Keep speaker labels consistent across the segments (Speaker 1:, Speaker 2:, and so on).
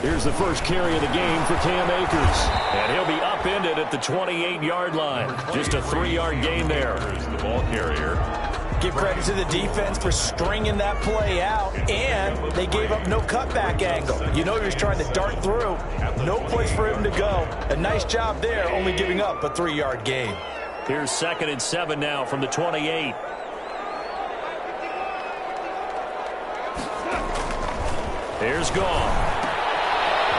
Speaker 1: Here's the first carry of the game for Cam Akers. And he'll be upended at the 28-yard line. Just a 3-yard gain there.
Speaker 2: The ball carrier.
Speaker 3: Give credit to the defense for stringing that play out, and they gave up no cutback angle. You know he was trying to dart through. No place for him to go. A nice job there, only giving up a 3-yard gain.
Speaker 1: Here's 2nd and 7 now from the 28. Here's Goff.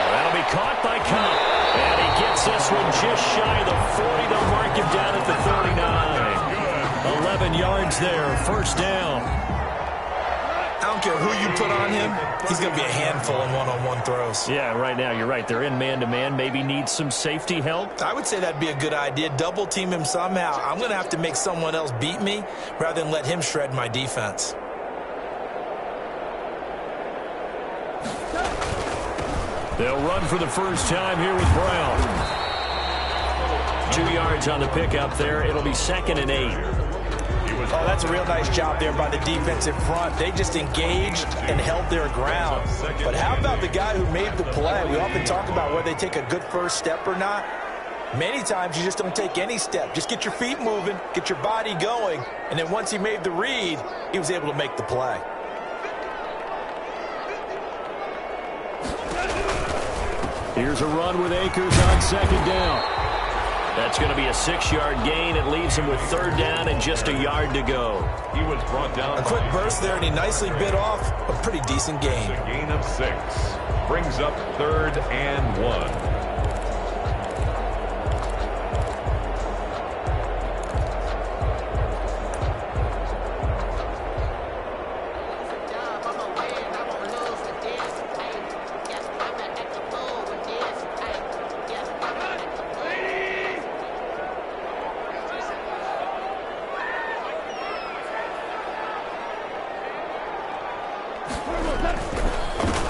Speaker 1: That'll be caught by Cobb. And he gets this one just shy of the 40. They'll mark him down at the 39. 11 yards there, first down.
Speaker 3: I don't care who you put on him. He's going to be a handful in one-on-one throws.
Speaker 1: Yeah, right now, you're right. They're in man-to-man. Maybe needs some safety help.
Speaker 3: I would say that'd be a good idea. Double team him somehow. I'm going to have to make someone else beat me rather than let him shred my defense.
Speaker 1: They'll run for the first time here with Brown. 2 yards on the pickup there. It'll be 2nd and 8.
Speaker 3: Oh, that's a real nice job there by the defensive front. They just engaged and held their ground. But how about the guy who made the play? We often talk about whether they take a good first step or not. Many times you just don't take any step. Just get your feet moving, get your body going, and then once he made the read, he was able to make the play.
Speaker 1: Here's a run with Akers on 2nd down. That's going to be a 6-yard gain. It leaves him with 3rd down and just a yard to go.
Speaker 2: He was brought down.
Speaker 3: A quick burst there, and he nicely bit off a pretty decent gain.
Speaker 2: A gain of 6. Brings up 3rd and 1.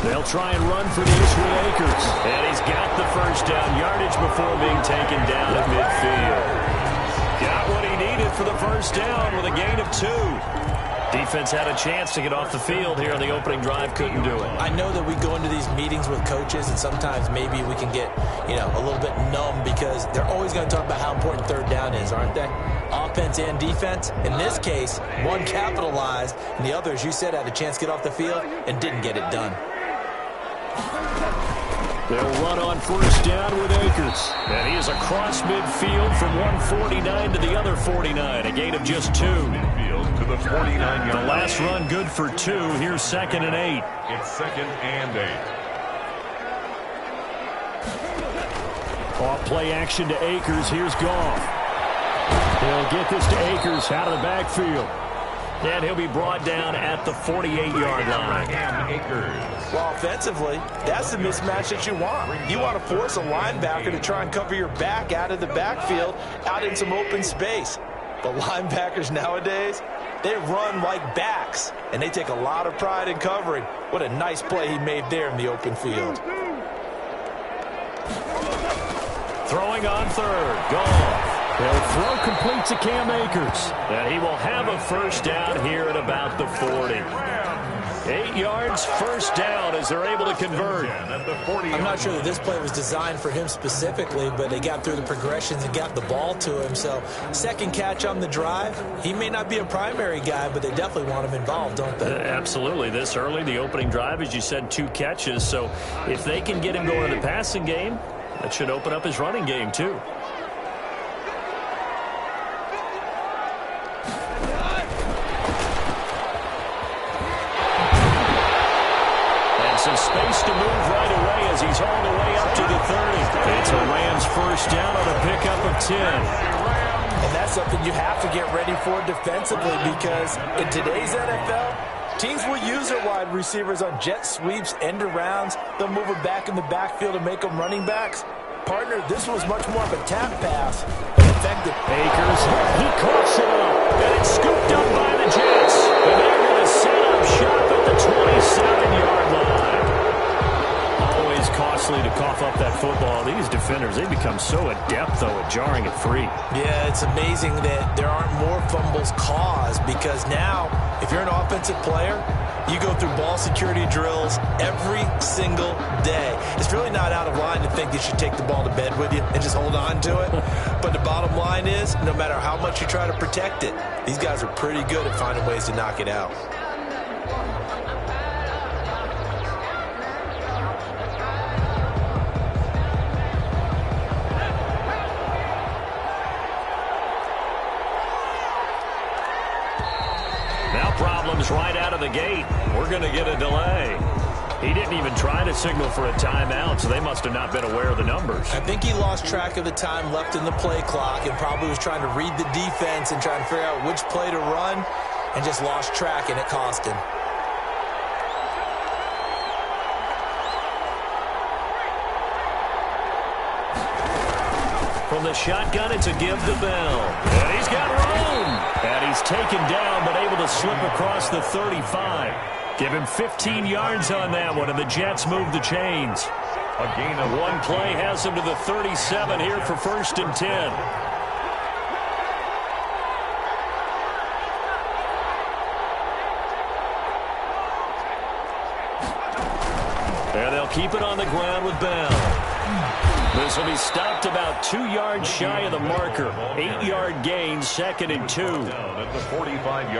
Speaker 1: They'll try and run for this with Akers. And he's got the first down. Yardage before being taken down at midfield. Got what he needed for the first down with a gain of 2. Defense had a chance to get off the field here on the opening drive. Couldn't do it.
Speaker 3: I know that we go into these meetings with coaches, and sometimes maybe we can get, a little bit numb because they're always going to talk about how important 3rd down is, aren't they? Offense and defense. In this case, one capitalized, and the other, as you said, had a chance to get off the field and didn't get it done.
Speaker 1: They'll run on first down with Akers. And he is across midfield from 149 to the other 49. A gain of just 2.
Speaker 2: Midfield to the 49-yard.
Speaker 1: The last run good for 2. Here's 2nd and 8.
Speaker 2: It's 2nd and 8.
Speaker 1: Off play action to Akers. Here's Goff. He'll get this to Akers out of the backfield. And he'll be brought down at the 48-yard line.
Speaker 3: Well, offensively, that's the mismatch that you want. You want to force a linebacker to try and cover your back out of the backfield, out in some open space. But linebackers nowadays, they run like backs, and they take a lot of pride in covering. What a nice play he made there in the open field.
Speaker 1: Throwing on 3rd. Goff. He'll throw complete to Cam Akers. And he will have a first down here at about the 40. 8 yards, first down as they're able to convert.
Speaker 3: I'm not sure that this play was designed for him specifically, but they got through the progressions and got the ball to him. So, second catch on the drive. He may not be a primary guy, but they definitely want him involved, don't they?
Speaker 1: Absolutely. This early, the opening drive, as you said, 2 catches. So, if they can get him going in the passing game, that should open up his running game, too. Some space to move right away as he's hauled away up to the 30. It's a Rams first down on a pickup of 10.
Speaker 3: And that's something you have to get ready for defensively because in today's NFL, teams will use their wide receivers on jet sweeps, end arounds. They'll move them back in the backfield and make them running backs. Partner, this was much more of a tap pass, but effective.
Speaker 1: Akers, he coughs it up, and it's scooped up by the Jets. And they're going to set up shop at the 27-yard line. always costly to cough up that football. These defenders, they become so adept, though, at jarring it free.
Speaker 3: Yeah, it's amazing that there aren't more fumbles caused because now, if you're an offensive player, you go through ball security drills every single day. It's really not out of line to think you should take the ball to bed with you and just hold on to it. But the bottom line is, no matter how much you try to protect it, these guys are pretty good at finding ways to knock it out.
Speaker 1: Problems right out of the gate. We're going to get a delay. He didn't even try to signal for a timeout, so they must have not been aware of the numbers.
Speaker 3: I think he lost track of the time left in the play clock and probably was trying to read the defense and trying to figure out which play to run and just lost track, and it cost him.
Speaker 1: From the shotgun, it's a give to Bell. And he's got room. And he's taken down, but able to slip across the 35. Give him 15 yards on that one, and the Jets move the chains.
Speaker 2: A gain of
Speaker 1: one play has him to the 37 here for 1st and 10. And they'll keep it on the ground with Bell. This will be stopped about 2 yards shy of the marker. 8-yard gain, 2nd and 2.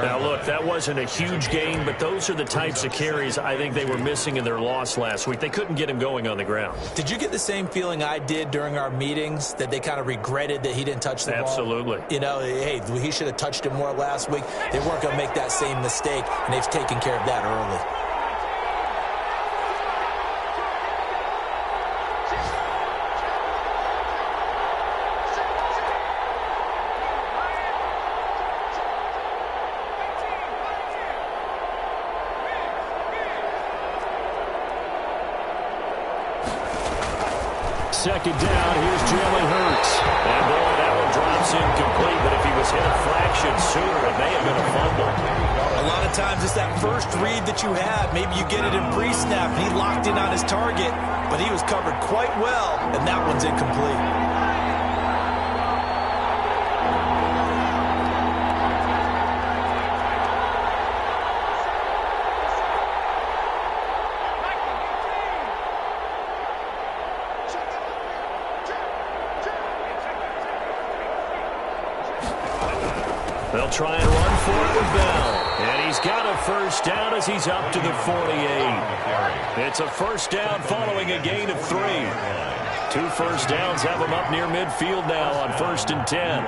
Speaker 1: Now, look, that wasn't a huge gain, but those are the types of carries I think they were missing in their loss last week. They couldn't get him going on the ground.
Speaker 3: Did you get the same feeling I did during our meetings, that they kind of regretted that he didn't touch the ball?
Speaker 1: Absolutely.
Speaker 3: You know, hey, he should have touched it more last week. They weren't going to make that same mistake, and they've taken care of that early.
Speaker 1: Second down, here's Jalen Hurts. And boy, that one drops incomplete, but if he was hit a fraction sooner, it may have been a fumble.
Speaker 3: A lot of times it's that first read that you have. Maybe you get it in pre-snap, and he locked in on his target, but he was covered quite well, and that one's incomplete.
Speaker 1: They'll try and run for it with Bell. And he's got a first down as he's up to the 48. It's a first down following a gain of 3. 2 first downs have him up near midfield now on 1st and 10.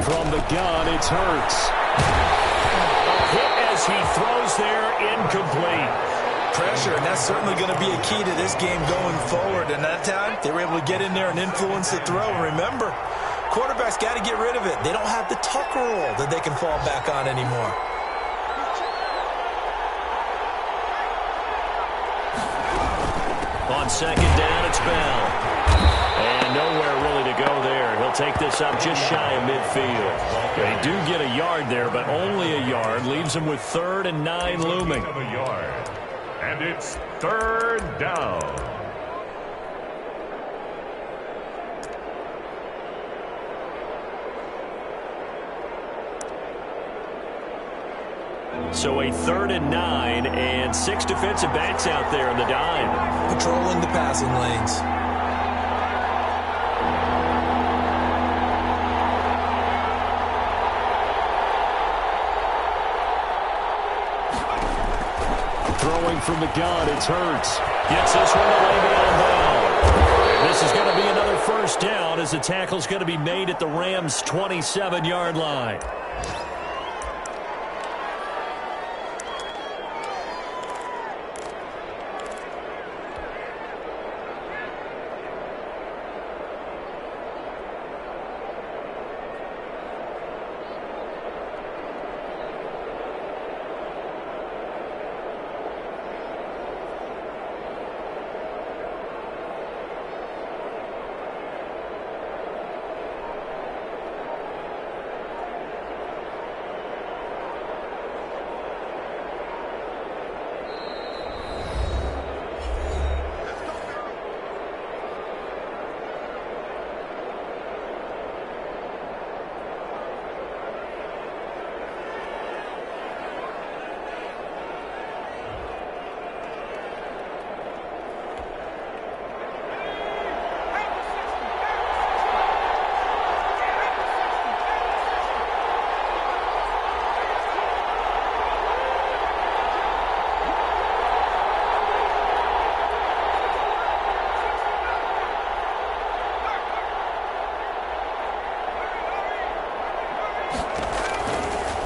Speaker 1: From the gun, it's Hurts. A hit as he throws there, incomplete.
Speaker 3: Pressure, and that's certainly going to be a key to this game going forward. And that time, they were able to get in there and influence the throw. And remember, quarterbacks got to get rid of it. They don't have the Tucker roll that they can fall back on anymore.
Speaker 1: On second down, it's Bell. And nowhere really to go there. He'll take this up just shy of midfield. They do get a yard there, but only a yard. Leaves him with 3rd and 9 looming.
Speaker 2: And it's 3rd down.
Speaker 1: So a 3rd and 9 and 6 defensive backs out there in the dime.
Speaker 3: Patrolling the passing lanes.
Speaker 1: Throwing from the gun, it's Hurts. Gets this one to Le'Veon Bell. This is going to be another first down as the tackle's going to be made at the Rams' 27-yard line.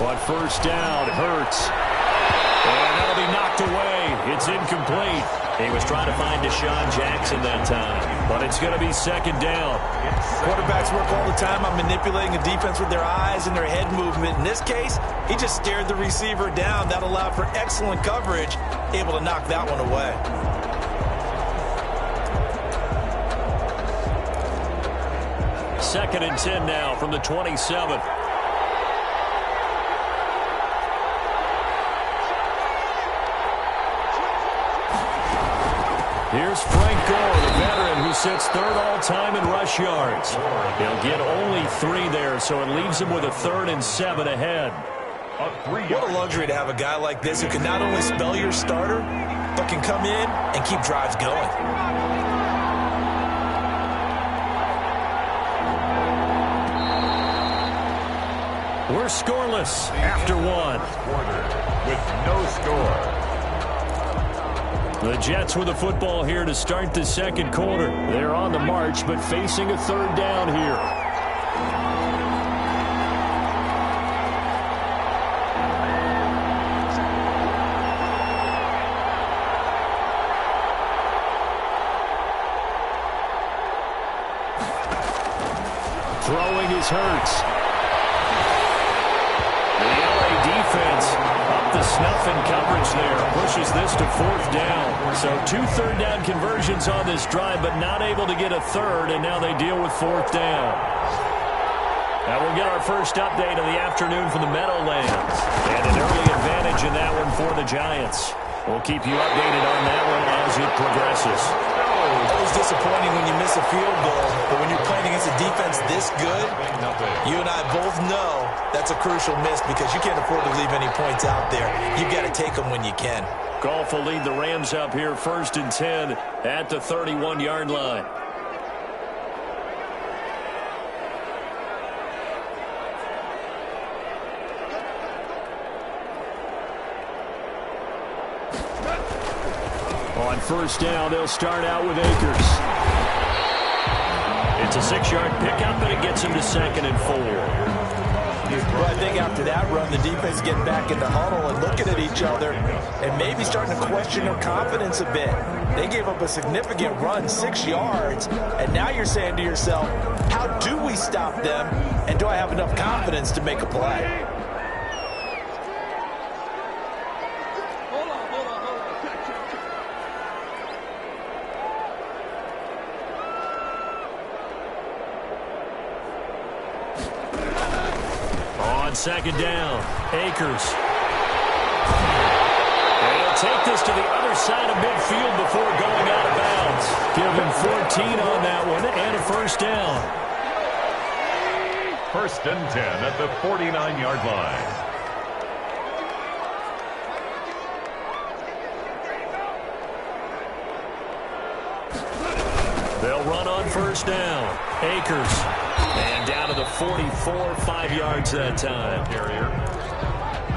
Speaker 1: On first down, Hurts. And that'll be knocked away. It's incomplete. He was trying to find Deshaun Jackson that time, but it's going to be second down.
Speaker 3: Quarterbacks work all the time on manipulating a defense with their eyes and their head movement. In this case, he just stared the receiver down. That allowed for excellent coverage, able to knock that one away.
Speaker 1: Second and 10 now from the 27. Here's Frank Gore, the veteran who sits third all-time in rush yards. He'll get only 3 there, so it leaves him with a 3rd and 7 ahead.
Speaker 3: What a luxury to have a guy like this who can not only spell your starter, but can come in and keep drives going.
Speaker 1: We're scoreless after 1.
Speaker 2: With no score.
Speaker 1: The Jets with the football here to start the second quarter. They're on the march, but facing a 3rd down here. Throwing is Hurts. The LA defense up the snuff in coverage there. Pushes this to 4th down. So 2 third-down conversions on this drive, but not able to get a 3rd, and now they deal with 4th down. Now we'll get our first update of the afternoon from the Meadowlands. And an early advantage in that one for the Giants. We'll keep you updated on that one as it progresses.
Speaker 3: Always disappointing when you miss a field goal, but when you're playing against a defense this good, you and I both know that's a crucial miss because you can't afford to leave any points out there. You've got to take them when you can.
Speaker 1: Goff will lead the Rams up here 1st and 10 at the 31-yard line. On first down, they'll start out with Akers. It's a 6-yard pickup, and it gets him to 2nd and 4.
Speaker 3: Well, I think after that run, the defense is getting back in the huddle and looking at each other and maybe starting to question their confidence a bit. They gave up a significant run, 6 yards, and now you're saying to yourself, how do we stop them, and do I have enough confidence to make a play?
Speaker 1: Second down, Akers. And he'll take this to the other side of midfield before going out of bounds. Give him 14 on that one and a first down.
Speaker 2: 1st and 10 at the 49-yard line.
Speaker 1: They'll run on first down. Akers. And down to the 44, 5 yards that time.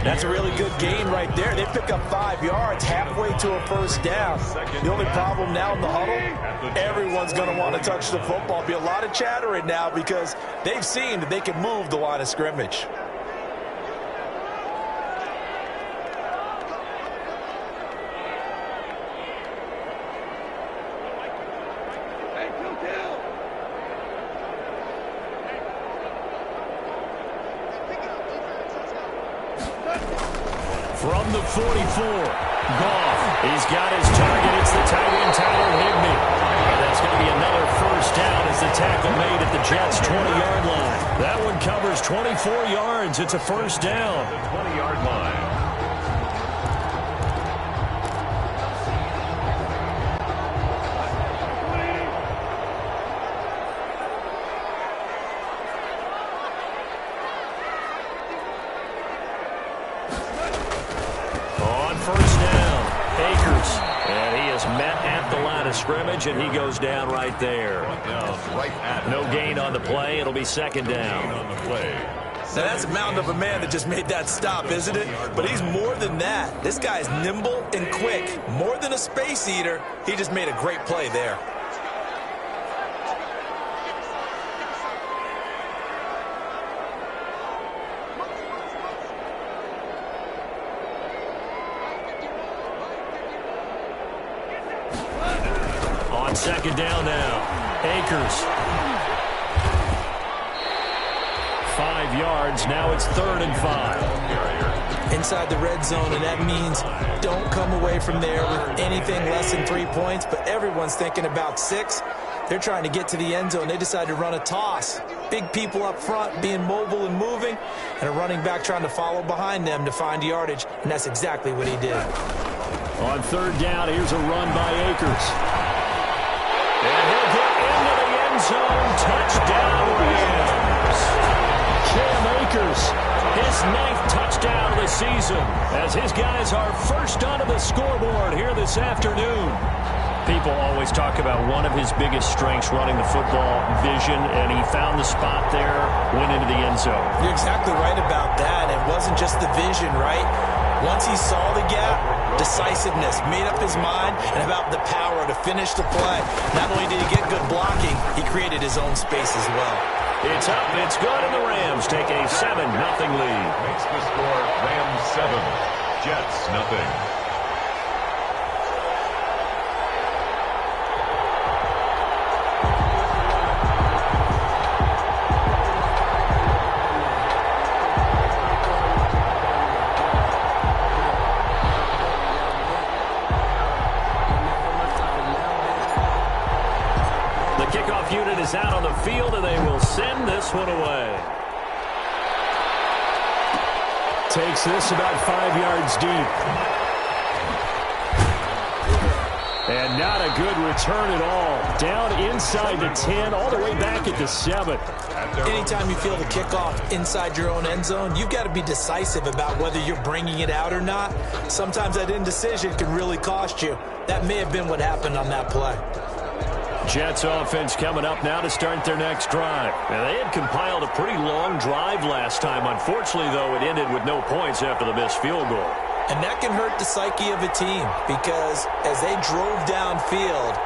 Speaker 3: That's a really good gain right there. They pick up 5 yards halfway to a first down. The only problem now in the huddle, everyone's going to want to touch the football. Be a lot of chattering now because they've seen that they can move the line of scrimmage.
Speaker 1: From the 44, Goff. He's got his target. It's the tight end, Tyler Higbee. And that's going to be another first down as the tackle made at the Jets' 20-yard line. That one covers 24 yards. It's a first down.
Speaker 2: The 20-yard line.
Speaker 1: Scrimmage, and he goes down right there. No gain on the play. It'll be second down.
Speaker 3: Now that's a mountain of a man that just made that stop, isn't it? But he's more than that. This guy's nimble and quick. More than a space eater, he just made a great play there.
Speaker 1: On second down now, Akers. 5 yards. Now it's 3rd and 5.
Speaker 3: Inside the red zone, and that means don't come away from there with anything less than 3 points, but everyone's thinking about 6. They're trying to get to the end zone. They decide to run a toss. Big people up front being mobile and moving, and a running back trying to follow behind them to find yardage, and that's exactly what he did.
Speaker 1: On 3rd down, here's a run by Akers. And he'll get into the end zone. Touchdown, Rams. Cam Akers, his 9th touchdown of the season, as his guys are first onto the scoreboard here this afternoon. People always talk about one of his biggest strengths, running the football, vision, and he found the spot there, went into the end zone. You're exactly right about that. It wasn't just the vision, right? Once he saw the gap, decisiveness, made up his mind, and about the power to finish the play. Not only did he get good blocking, he created his own space as well. It's up, it's good, and the Rams take a 7-0 lead.
Speaker 2: Makes the score Rams 7, Jets 0.
Speaker 1: Unit is out on the field, and they will send this one away. Takes this about 5 yards deep. And not a good return at all. Down inside the 10, all the way back at the 7.
Speaker 3: Anytime you feel the kickoff inside your own end zone, you've got to be decisive about whether you're bringing it out or not. Sometimes that indecision can really cost you. That may have been what happened on that play.
Speaker 1: Jets offense coming up now to start their next drive. Now, they had compiled a pretty long drive last time. Unfortunately, though, it ended with no points after the missed field goal.
Speaker 3: And that can hurt the psyche of a team because as they drove downfield,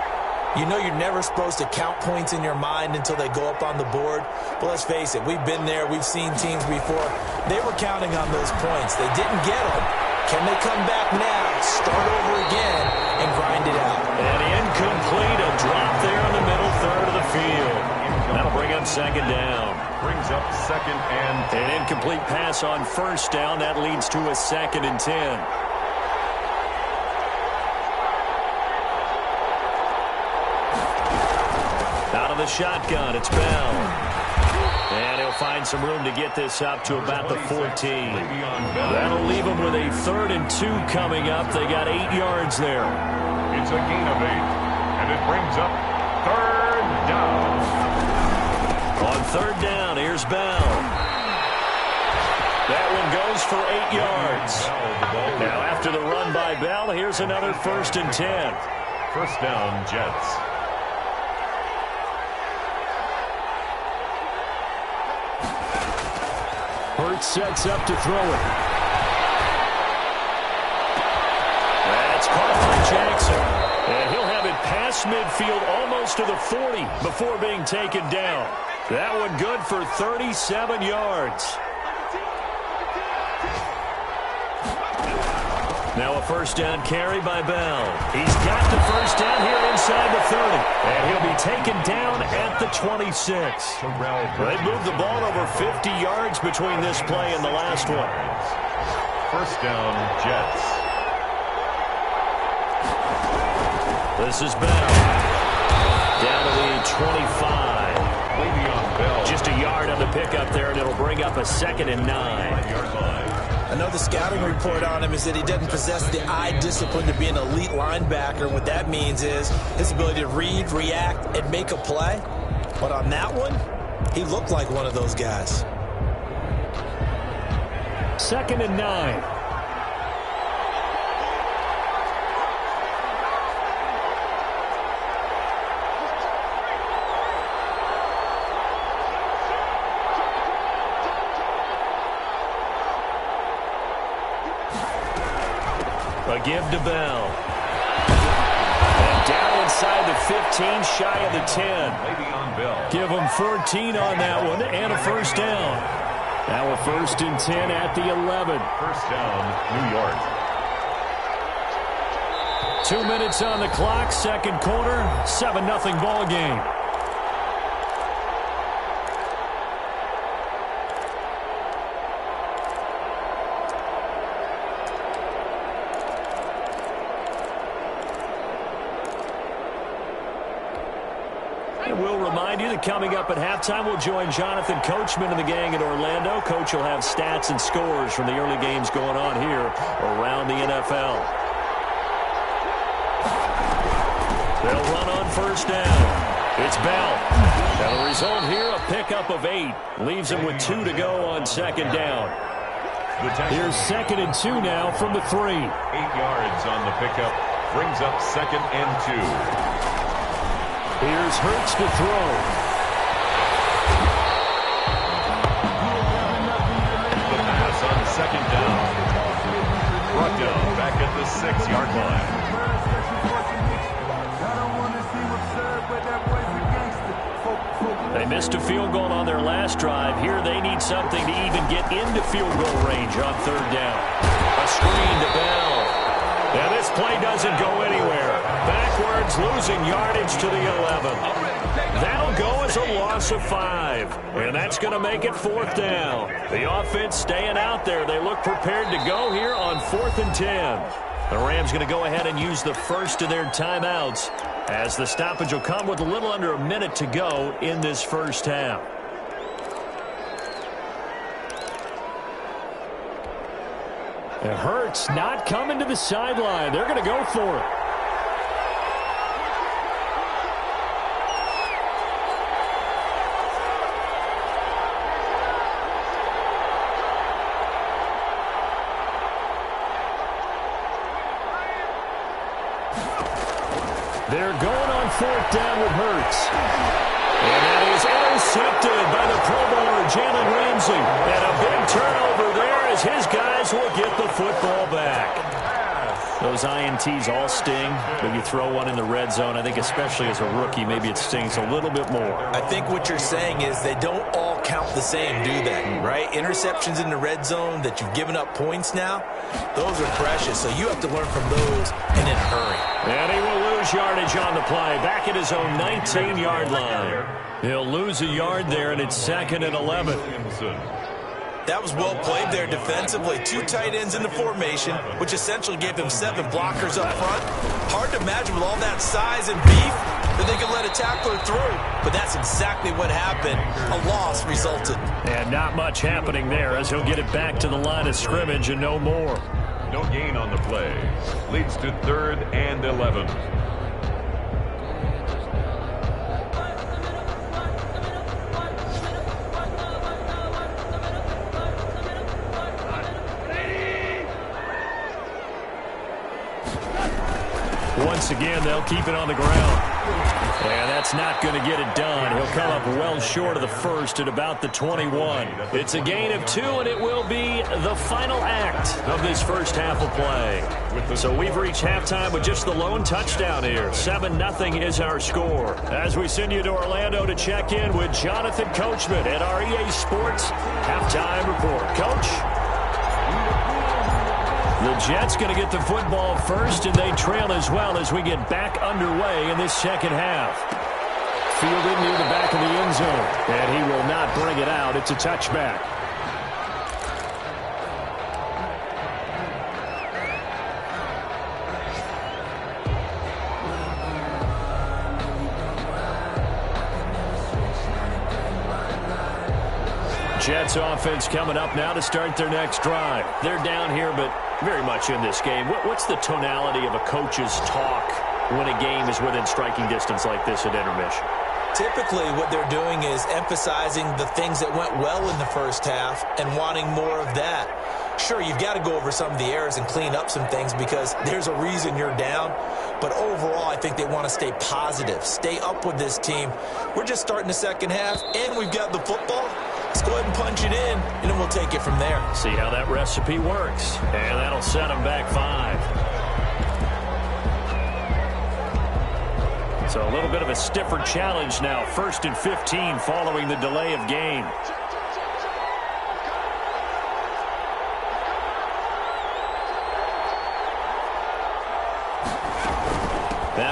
Speaker 3: you know you're never supposed to count points in your mind until they go up on the board. But let's face it, we've been there. We've seen teams before. They were counting on those points. They didn't get them. Can they come back now, start over again, and grind it out?
Speaker 1: And incomplete, a drop there in the middle third of the field. That'll bring up second down.
Speaker 2: Brings up 2nd and 10.
Speaker 1: An incomplete pass on 1st down. That leads to a 2nd and 10. Out of the shotgun, it's Bell. And he'll find some room to get this up to about the 14. That'll leave him with a 3rd and 2 coming up. They got 8 yards there.
Speaker 2: It's a gain of 8, and it brings up 3rd down.
Speaker 1: On 3rd down, here's Bell. That one goes for 8 yards. Now after the run by Bell, here's another 1st and 10.
Speaker 2: First down, Jets.
Speaker 1: Hurts sets up to throw it. That's caught by Jackson. And he'll have it past midfield almost to the 40 before being taken down. That one good for 37 yards. Now a 1st down carry by Bell. He's got the 1st down here inside the 30. And he'll be taken down at the 26. They moved the ball over 50 yards between this play and the last one.
Speaker 2: First down, Jets.
Speaker 1: This is Bell. Down to the 25. Just a yard on the pickup there, and it'll bring up a 2nd and 9.
Speaker 3: I know the scouting report on him is that he doesn't possess the eye discipline to be an elite linebacker. What that means is his ability to read, react, and make a play. But on that one, he looked like one of those guys.
Speaker 1: 2nd and 9. A give to Bell. And down inside the 15, shy of the 10. Give him 14 on that one and a 1st down. Now a 1st and 10 at the 11.
Speaker 2: First down, New York.
Speaker 1: 2 minutes on the clock, second quarter, 7-0 ball game. And we'll remind you that coming up at halftime, we'll join Jonathan Coachman and the gang in Orlando. Coach will have stats and scores from the early games going on here around the NFL. They'll run on first down. It's Bell. And the result here, a pickup of 8. Leaves him with 2 to go on second down. Here's 2nd and 2 now from the 3.
Speaker 2: 8 yards on the pickup. Brings up 2nd and 2.
Speaker 1: Here's Hurts to throw.
Speaker 2: The pass on 2nd down. Brought down back at the 6-yard line.
Speaker 1: They missed a field goal on their last drive. Here they need something to even get into field goal range on 3rd down. A screen to Bell. And this play doesn't go anywhere. Backwards, losing yardage to the 11. That'll go as a loss of 5. And that's going to make it 4th down. The offense staying out there. They look prepared to go here on 4th and 10. The Rams going to go ahead and use the first of their timeouts, as the stoppage will come with a little under a minute to go in this first half. And Hurts not coming to the sideline. They're going to go for it. They're going on 4th down with Hurts. And that is intercepted by the Pro Bowler, Jalen Ramsey. And a big turnover there as his guys will get the football back. Those INTs all sting, but you throw one in the red zone, I think especially as a rookie, maybe it stings a little bit more.
Speaker 3: I think what you're saying is they don't all count the same, do they? Right? Interceptions in the red zone that you've given up points now, those are precious. So you have to learn from those and in a hurry.
Speaker 1: And he will lose yardage on the play, back at his own 19-yard line. He'll lose a yard there, and it's 2nd and 11.
Speaker 3: That was well played there defensively. 2 tight ends in the formation, which essentially gave him 7 blockers up front. Hard to imagine with all that size and beef that they could let a tackler through. But that's exactly what happened. A loss resulted.
Speaker 1: And not much happening there as he'll get it back to the line of scrimmage and no more.
Speaker 2: No gain on the play. Leads to 3rd and 11.
Speaker 1: Once again, they'll keep it on the ground. And that's not going to get it done. He'll come up well short of the first at about the 21. It's a gain of 2, and it will be the final act of this first half of play. So we've reached halftime with just the lone touchdown here. 7-0 is our score. As we send you to Orlando to check in with Jonathan Coachman at our EA Sports Halftime Report. Coach? The Jets going to get the football first, and they trail as well as we get back underway in this second half. Fielded near the back of the end zone, and he will not bring it out. It's a touchback. Jets offense coming up now to start their next drive. They're down here, but very much in this game. What's the tonality of a coach's talk when a game is within striking distance like this at intermission?
Speaker 3: Typically, what they're doing is emphasizing the things that went well in the first half and wanting more of that. Sure, you've got to go over some of the errors and clean up some things because there's a reason you're down. But overall, I think they want to stay positive, stay up with this team. We're just starting the second half, and we've got the football. Let's go ahead and punch it in, and then we'll take it from there.
Speaker 1: See how that recipe works. And that'll set them back 5. So a little bit of a stiffer challenge now. 1st and 15 following the delay of game.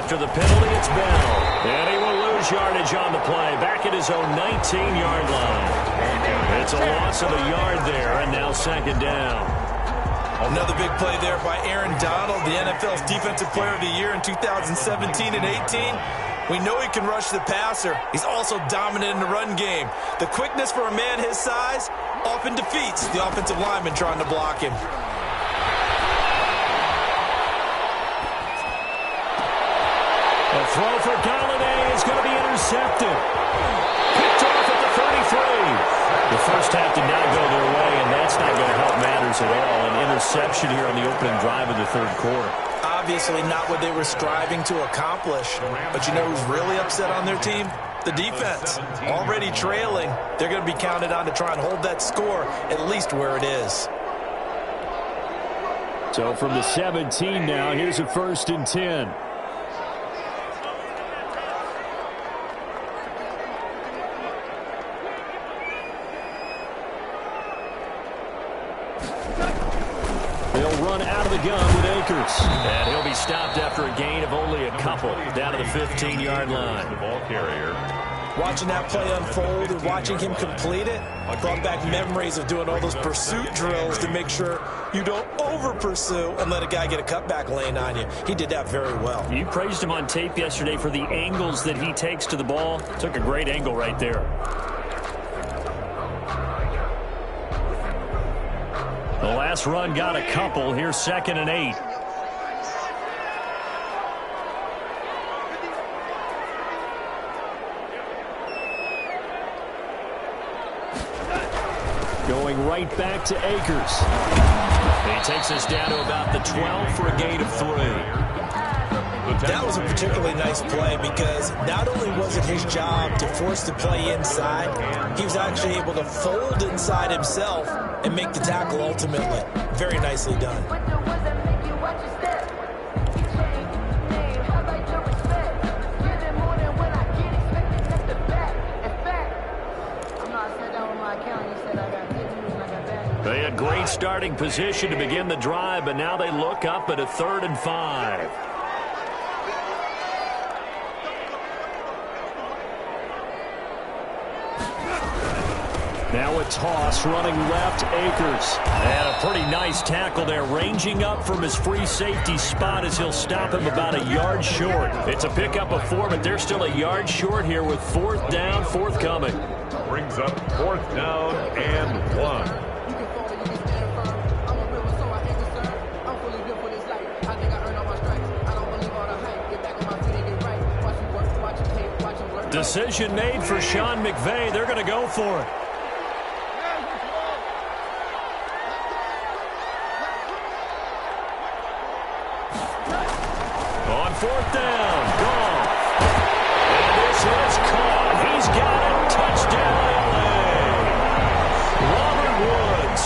Speaker 1: After the penalty, it's Bell. And he will lose yardage on the play, back at his own 19-yard line. It's a loss of a yard there, and now second down.
Speaker 3: Another big play there by Aaron Donald, the NFL's Defensive Player of the Year in 2017 and 18. We know he can rush the passer. He's also dominant in the run game. The quickness for a man his size often defeats the offensive lineman trying to block him.
Speaker 1: The throw for Galladay is going to be intercepted. Picked off at the 33. The first half did not go their way, and that's not going to help matters at all. An interception here on the opening drive of the third quarter.
Speaker 3: Obviously not what they were striving to accomplish. But you know who's really upset on their team? The defense. Already trailing. They're going to be counted on to try and hold that score at least where it is.
Speaker 1: So from the 17 now, here's a 1st and 10. They'll run out of the gun with Akers. And he'll be stopped after a gain of only a couple down to the 15-yard line.
Speaker 2: The ball carrier.
Speaker 3: Watching that play unfold and watching him complete it brought back memories of doing all those pursuit drills to make sure you don't over-pursue and let a guy get a cutback lane on you. He did that very well.
Speaker 1: You praised him on tape yesterday for the angles that he takes to the ball. Took a great angle right there. The last run got a couple. Here's 2nd and 8. Going right back to Akers. He takes us down to about the 12 for a gain of 3.
Speaker 3: That was a particularly nice play because not only was it his job to force the play inside, he was actually able to fold inside himself and make the tackle ultimately. Very nicely done.
Speaker 1: They had great starting position to begin the drive, but now they look up at a 3rd and 5. Now a toss, running left, Akers. And a pretty nice tackle there, ranging up from his free safety spot as he'll stop him about a yard short. It's a pickup of 4, but they're still a yard short here with 4th down forthcoming.
Speaker 2: Brings up 4th down and 1.
Speaker 1: Decision made for Sean McVay. They're going to go for it. On 4th down, Goff. And this is caught. He's got it. Touchdown, LA. Robert Woods,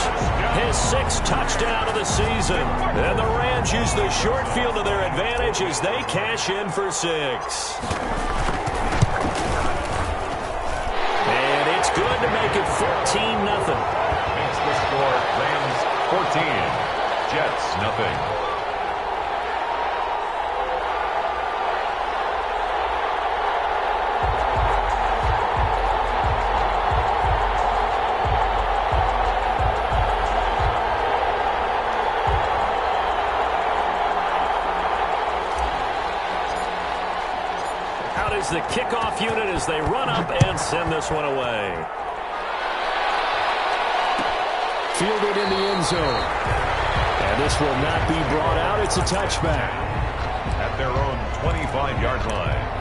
Speaker 1: his 6th touchdown of the season. And the Rams use the short field to their advantage as they cash in for 6. And it's good to make it 14-0.
Speaker 2: Makes the score Rams 14, Jets nothing.
Speaker 1: The kickoff unit as they run up and send this one away. Fielded in the end zone. And this will not be brought out. It's a touchback.
Speaker 2: At their own 25-yard line.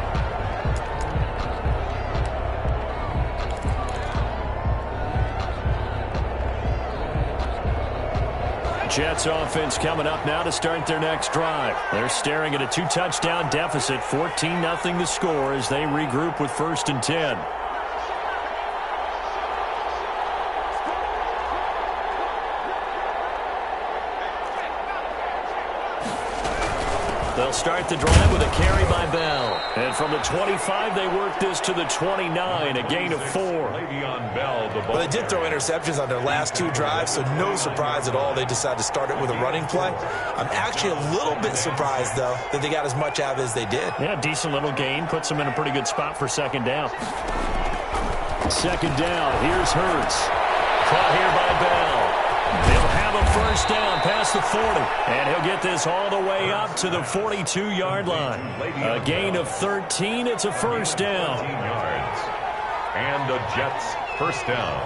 Speaker 1: Jets offense coming up now to start their next drive. They're staring at a 2-touchdown deficit, 14-0 to score as they regroup with 1st and 10. They'll start the drive with a carry by Bell. And from the 25, they work this to the 29, a gain of 4.
Speaker 2: Le'Veon Bell, the ball.
Speaker 3: Well, they did throw interceptions on their last 2 drives, so no surprise at all they decided to start it with a running play. I'm actually a little bit surprised, though, that they got as much out of it as they did.
Speaker 1: Yeah, decent little gain. Puts them in a pretty good spot for second down. Second down. Here's Hurts. Caught here by Bell. They'll have a first down past the 40. And he'll get this all the way up to the 42-yard line. A gain of 13. It's a first down.
Speaker 2: 13 yards. And the Jets first down.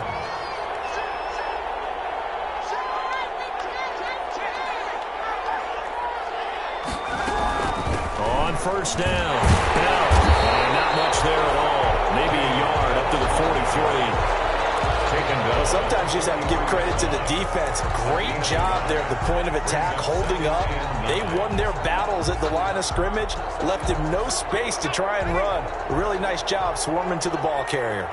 Speaker 1: On first down. Bell. Not much there at all. Maybe a yard up to the 43.
Speaker 3: Well, sometimes you just have to give credit to the defense. Great job there at the point of attack, holding up. They won their battles at the line of scrimmage, left him no space to try and run. A really nice job swarming to the ball carrier.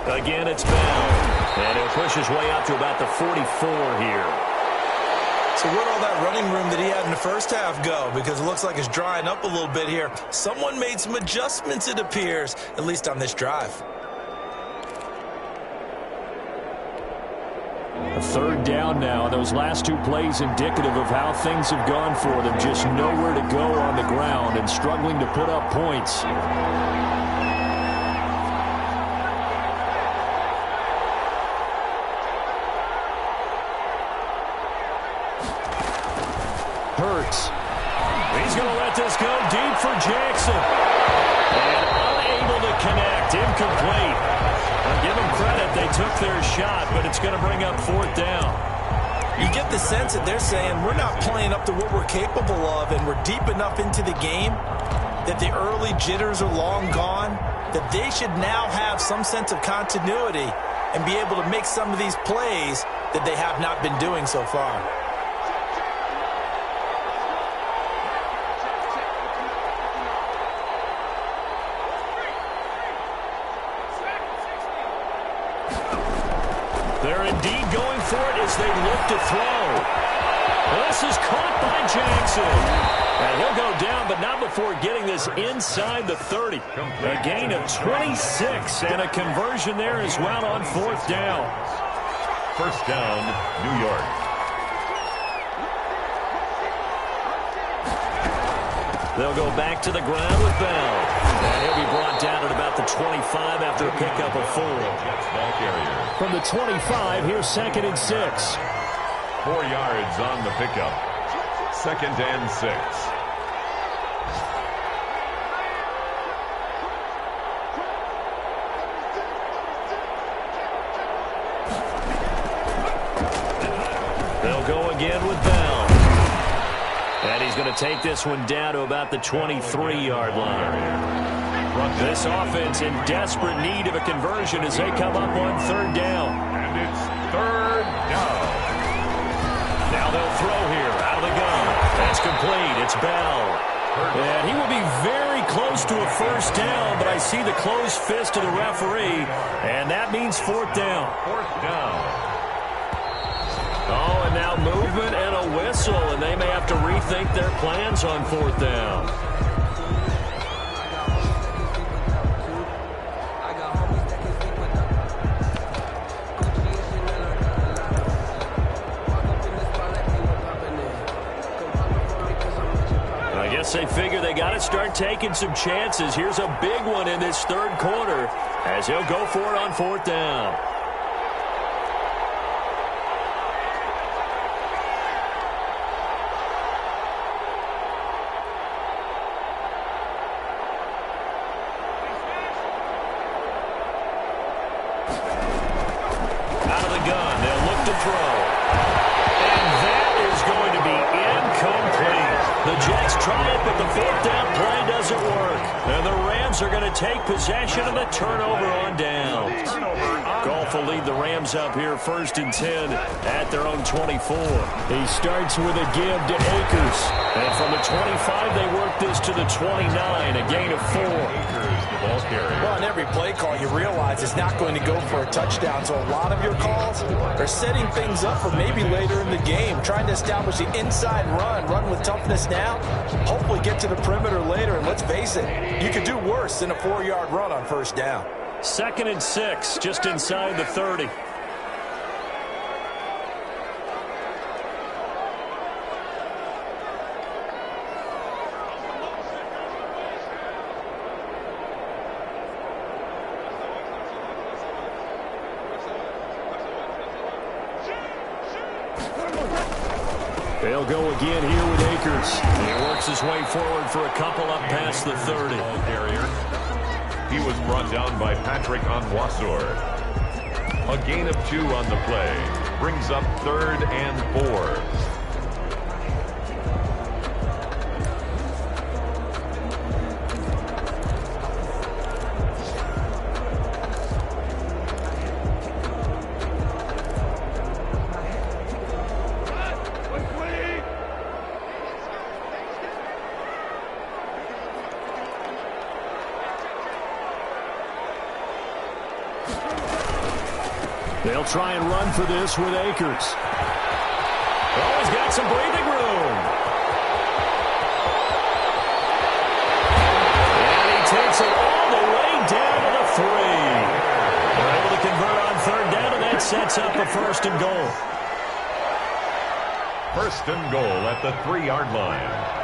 Speaker 1: Again, it's Bell. And he'll push his way out to about the 44 here.
Speaker 3: So where'd all that running room that he had in the first half go? Because it looks like it's drying up a little bit here. Someone made some adjustments, it appears, at least on this drive.
Speaker 1: A third down now, and those last 2 plays indicative of how things have gone for them. Just nowhere to go on the ground and struggling to put up points. Hurts. He's going to let this go deep for Jackson. And unable to connect. Incomplete. I'll give them credit. They took their shot, but it's going to bring up fourth down.
Speaker 3: You get the sense that they're saying we're not playing up to what we're capable of, and we're deep enough into the game that the early jitters are long gone, that they should now have some sense of continuity and be able to make some of these plays that they have not been doing so far.
Speaker 1: They're indeed going for it as they look to throw. This is caught by Jackson. And he'll go down, but not before getting this inside the 30. A gain of 26 and a conversion there as well on fourth down.
Speaker 2: First down, New York.
Speaker 1: They'll go back to the ground with Bell. And he'll be brought down at about the 25 after a pickup of 4. From the 25, here's 2nd and 6.
Speaker 2: 4 yards on the pickup. 2nd and 6.
Speaker 1: They'll go again with Bell. And he's going to take this one down to about the 23-yard line. This offense in desperate need of a conversion as they come up on third down.
Speaker 2: And it's third down.
Speaker 1: Now they'll throw here out of the gun. That's complete. It's Bell. And he will be very close to a first down, but I see the closed fist of the referee, and that means fourth down.
Speaker 2: Fourth down.
Speaker 1: Oh, and now movement and a whistle, and they may have to rethink their plans on fourth down. I guess they figure they got to start taking some chances. Here's a big one in this third quarter as he'll go for it on fourth down. Out of the gun, they'll look to throw. And that is going to be incomplete. The Jets try it, but the fourth down play doesn't work. And the Rams are going to take possession of the turnover on down.
Speaker 2: Turnover
Speaker 1: Goff will lead the Rams up here 1st and 10 at their own 24. He starts with a give to Akers. And from the 25, they work this to the 29, a gain of 4.
Speaker 2: Akers, the ball carrier.
Speaker 3: Well, on every play call, you realize it's not going to go for a touchdown. So a lot of your calls are setting things up for maybe later in the game, trying to establish the inside run with toughness now, hopefully get to the perimeter later. And let's face it, you could do worse than a 4-yard run on 1st down.
Speaker 1: 2nd and 6, just inside the 30. They'll go again here with Akers. He works his way forward for a couple up past the 30.
Speaker 2: Ball carrier. He was brought down by Patrick Onwuasor. A gain of 2 on the play. Brings up 3rd and 4.
Speaker 1: They'll try and run for this with Akers. Oh, he's got some breathing room. And he takes it all the way down to the 3. They're able to convert on 3rd down, and that sets up a 1st and goal.
Speaker 2: 1st and goal at the 3-yard line.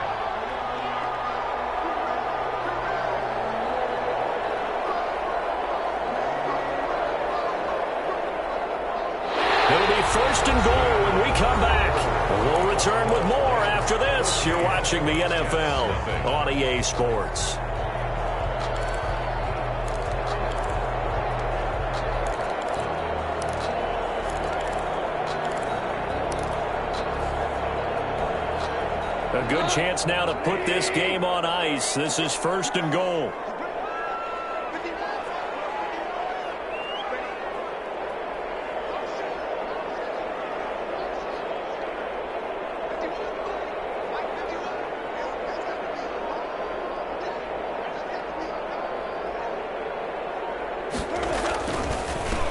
Speaker 1: It'll be 1st and goal when we come back. We'll return with more after this. You're watching the NFL on EA Sports. A good chance now to put this game on ice. This is 1st and goal.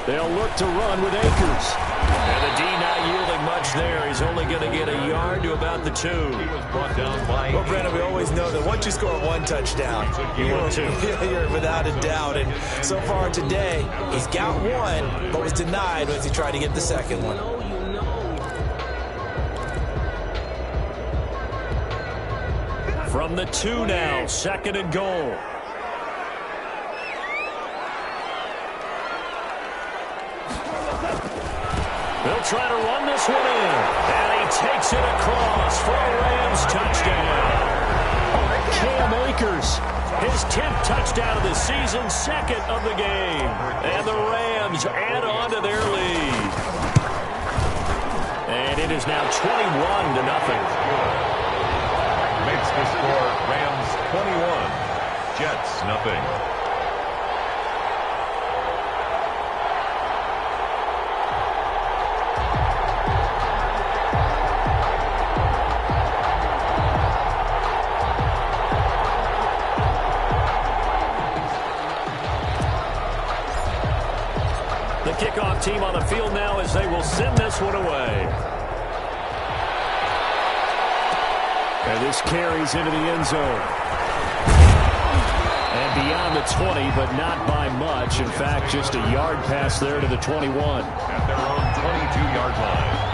Speaker 1: They'll look to run with Akers. And the D not yielding much there. He's only going to get a yard to about the 2.
Speaker 2: He was brought down by...
Speaker 3: Well, Brandon, we always know that once you score 1 touchdown, you're without a doubt. And so far today, he's got 1, but was denied as he tried to get the 2nd one.
Speaker 1: From the 2 now, 2nd and goal. They'll try to run this one in. And he takes it across for a Rams touchdown. Cam Akers, his 10th touchdown of the season, 2nd of the game. And the Rams add on to their lead. And it is now 21-0.
Speaker 2: Makes the score Rams 21, Jets nothing.
Speaker 1: The kickoff team on the field now as they will send this one away. And this carries into the end zone. And beyond the 20, but not by much. In fact, just a yard pass there to the 21.
Speaker 2: At their own 22-yard line.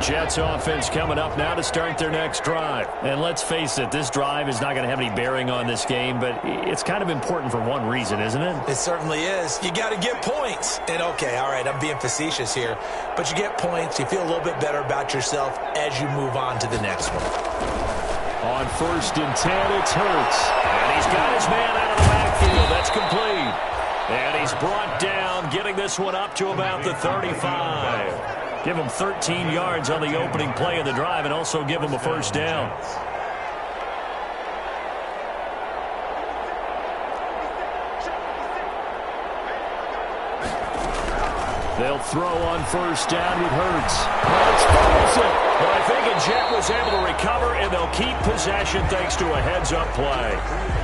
Speaker 1: Jets offense coming up now to start their next drive. And let's face it, this drive is not going to have any bearing on this game, but it's kind of important for one reason, isn't it?
Speaker 3: It certainly is. You got to get points. And okay, all right, I'm being facetious here, but you get points, you feel a little bit better about yourself as you move on to the next one.
Speaker 1: On 1st and 10, it's Hurts. And he's got his man out of the backfield. That's complete. And he's brought down, getting this one up to about the 35. Give them 13 yards on the opening play of the drive and also give them a first down. They'll throw on first down with Hurts. Hurts fumbles it. But I think Jet was able to recover, and they'll keep possession thanks to a heads-up play.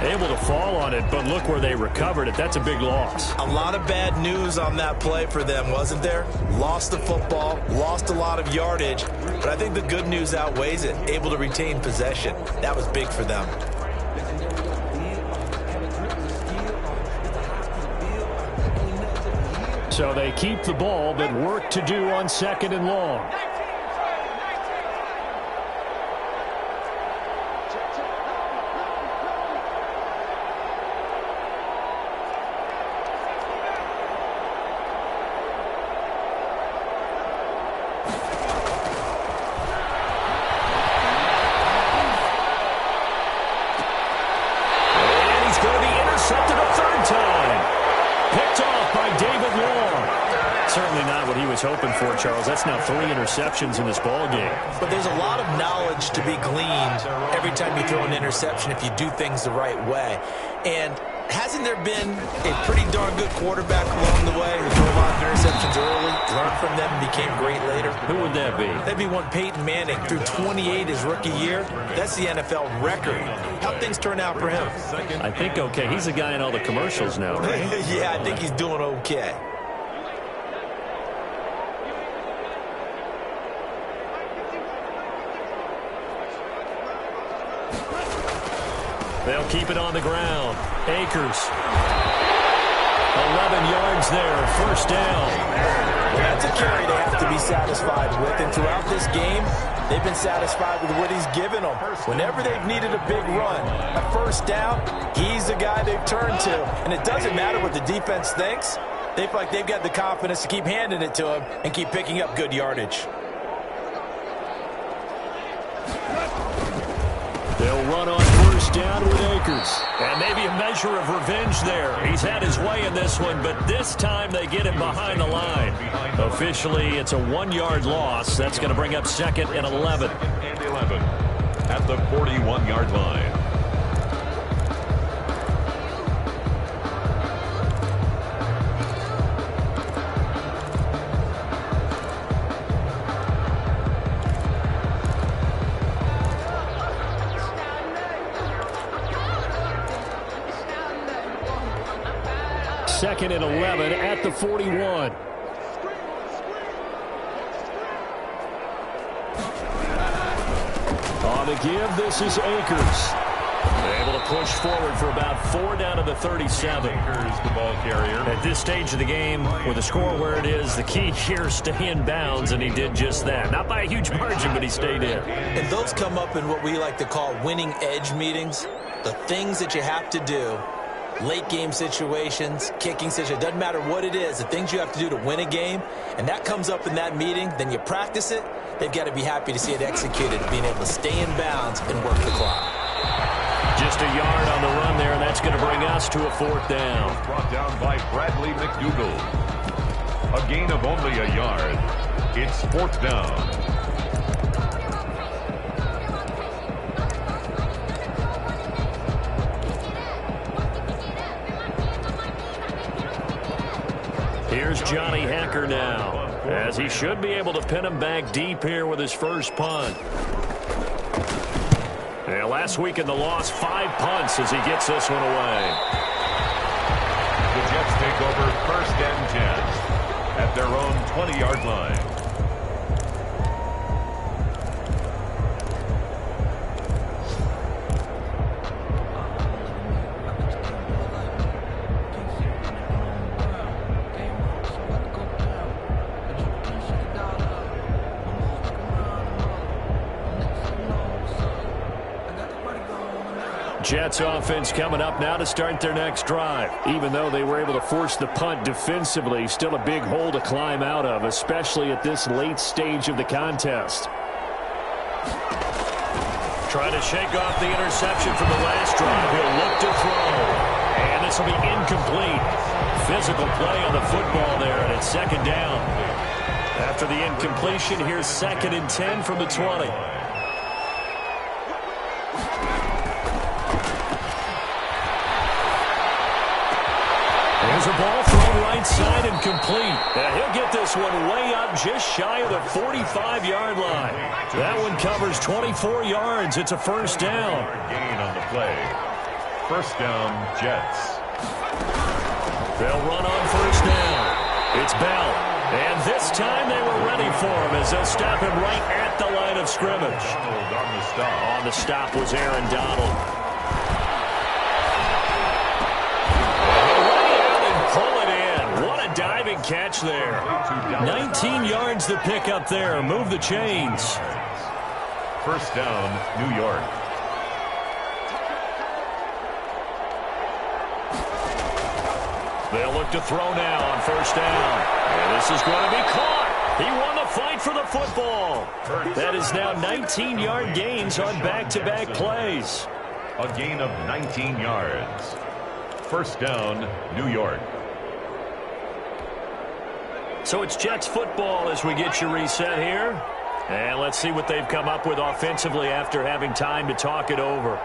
Speaker 1: Able to fall on it, but look where they recovered it. That's a big loss.
Speaker 3: A lot of bad news on that play for them, wasn't there? Lost the football, lost a lot of yardage, but I think the good news outweighs it. Able to retain possession. That was big for them.
Speaker 1: So they keep the ball, but work to do on 2nd and long. And he's going to be intercepted a 3rd time. Picked off by David Long. Certainly not what he was hoping for, Charles. That's now 3 interceptions in this ball game.
Speaker 3: But there's a lot of knowledge to be gleaned every time you throw an interception if you do things the right way. And hasn't there been a pretty darn good quarterback along the way who threw a lot of interceptions early, learned from them, and became great later?
Speaker 1: Who would that be?
Speaker 3: That'd be one Peyton Manning. Threw 28 his rookie year. That's the NFL record. How'd things turn out for him?
Speaker 1: I think okay. He's a guy in all the commercials now, right?
Speaker 3: Yeah, I think he's doing okay.
Speaker 1: They'll keep it on the ground. Akers. 11 yards there. First down.
Speaker 3: Well, that's a carry they have to be satisfied with. And throughout this game, they've been satisfied with what he's given them. Whenever they've needed a big run, a first down, he's the guy they've turned to. And it doesn't matter what the defense thinks. They feel like they've got the confidence to keep handing it to him and keep picking up good yardage.
Speaker 1: They'll run on first down with Akers. And maybe a measure of revenge there. He's had his way in this one, but this time they get him behind the line. Officially, it's a 1-yard loss. That's going to bring up 2nd and 11.
Speaker 2: And 11 at the 41-yard line.
Speaker 1: Second and 11 at the 41. On the give, this is Akers. Able to push forward for about 4 down to the 37.
Speaker 2: Akers, the ball carrier.
Speaker 1: At this stage of the game, with the score where it is, the key here, stay in bounds, and he did just that. Not by a huge margin, but he stayed in.
Speaker 3: And those come up in what we like to call winning edge meetings. The things that you have to do. Late game situations, kicking situations, doesn't matter what it is, the things you have to do to win a game, and that comes up in that meeting, then you practice it, they've got to be happy to see it executed, being able to stay in bounds and work the clock.
Speaker 1: Just a yard on the run there, and that's going to bring us to a 4th down.
Speaker 2: Brought down by Bradley McDougald. A gain of only a yard. It's 4th down.
Speaker 1: Here's Johnny Hacker now, as he should be able to pin him back deep here with his first punt. Yeah, last week in the loss, 5 punts as he gets this one away.
Speaker 2: The Jets take over 1st and 10 at their own 20-yard line.
Speaker 1: Jets offense coming up now to start their next drive. Even though they were able to force the punt defensively, still a big hole to climb out of, especially at this late stage of the contest. Trying to shake off the interception from the last drive. He'll look to throw. And this will be incomplete. Physical play on the football there, and it's 2nd down. After the incompletion, here's 2nd and 10 from the 20. There's a ball thrown right side and complete. And he'll get this one way up just shy of the 45-yard line. That one covers 24 yards. It's a first down.
Speaker 2: Gain on the play. First down, Jets.
Speaker 1: They'll run on first down. It's Bell. And this time they were ready for him as they'll stop him right at the line of scrimmage.
Speaker 2: On the stop.
Speaker 1: On the stop was Aaron Donald. Diving catch there. 19 yards to pick up there. Move the chains.
Speaker 2: First down, New York.
Speaker 1: They'll look to throw now on first down. And this is going to be caught. He won the fight for the football. That is now 19-yard gains on back-to-back plays.
Speaker 2: A gain of 19 yards. First down, New York.
Speaker 1: So it's Jets football as we get you reset here. And let's see what they've come up with offensively after having time to talk it over.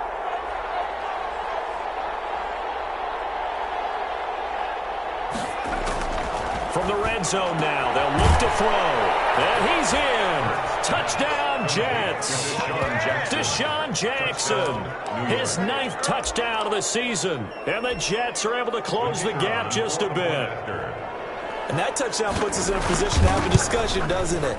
Speaker 1: From the red zone now, they'll look to throw. And he's in. Touchdown, Jets. Deshaun Jackson. His 9th touchdown of the season. And the Jets are able to close the gap just a bit.
Speaker 3: And that touchdown puts us in a position to have a discussion, doesn't it?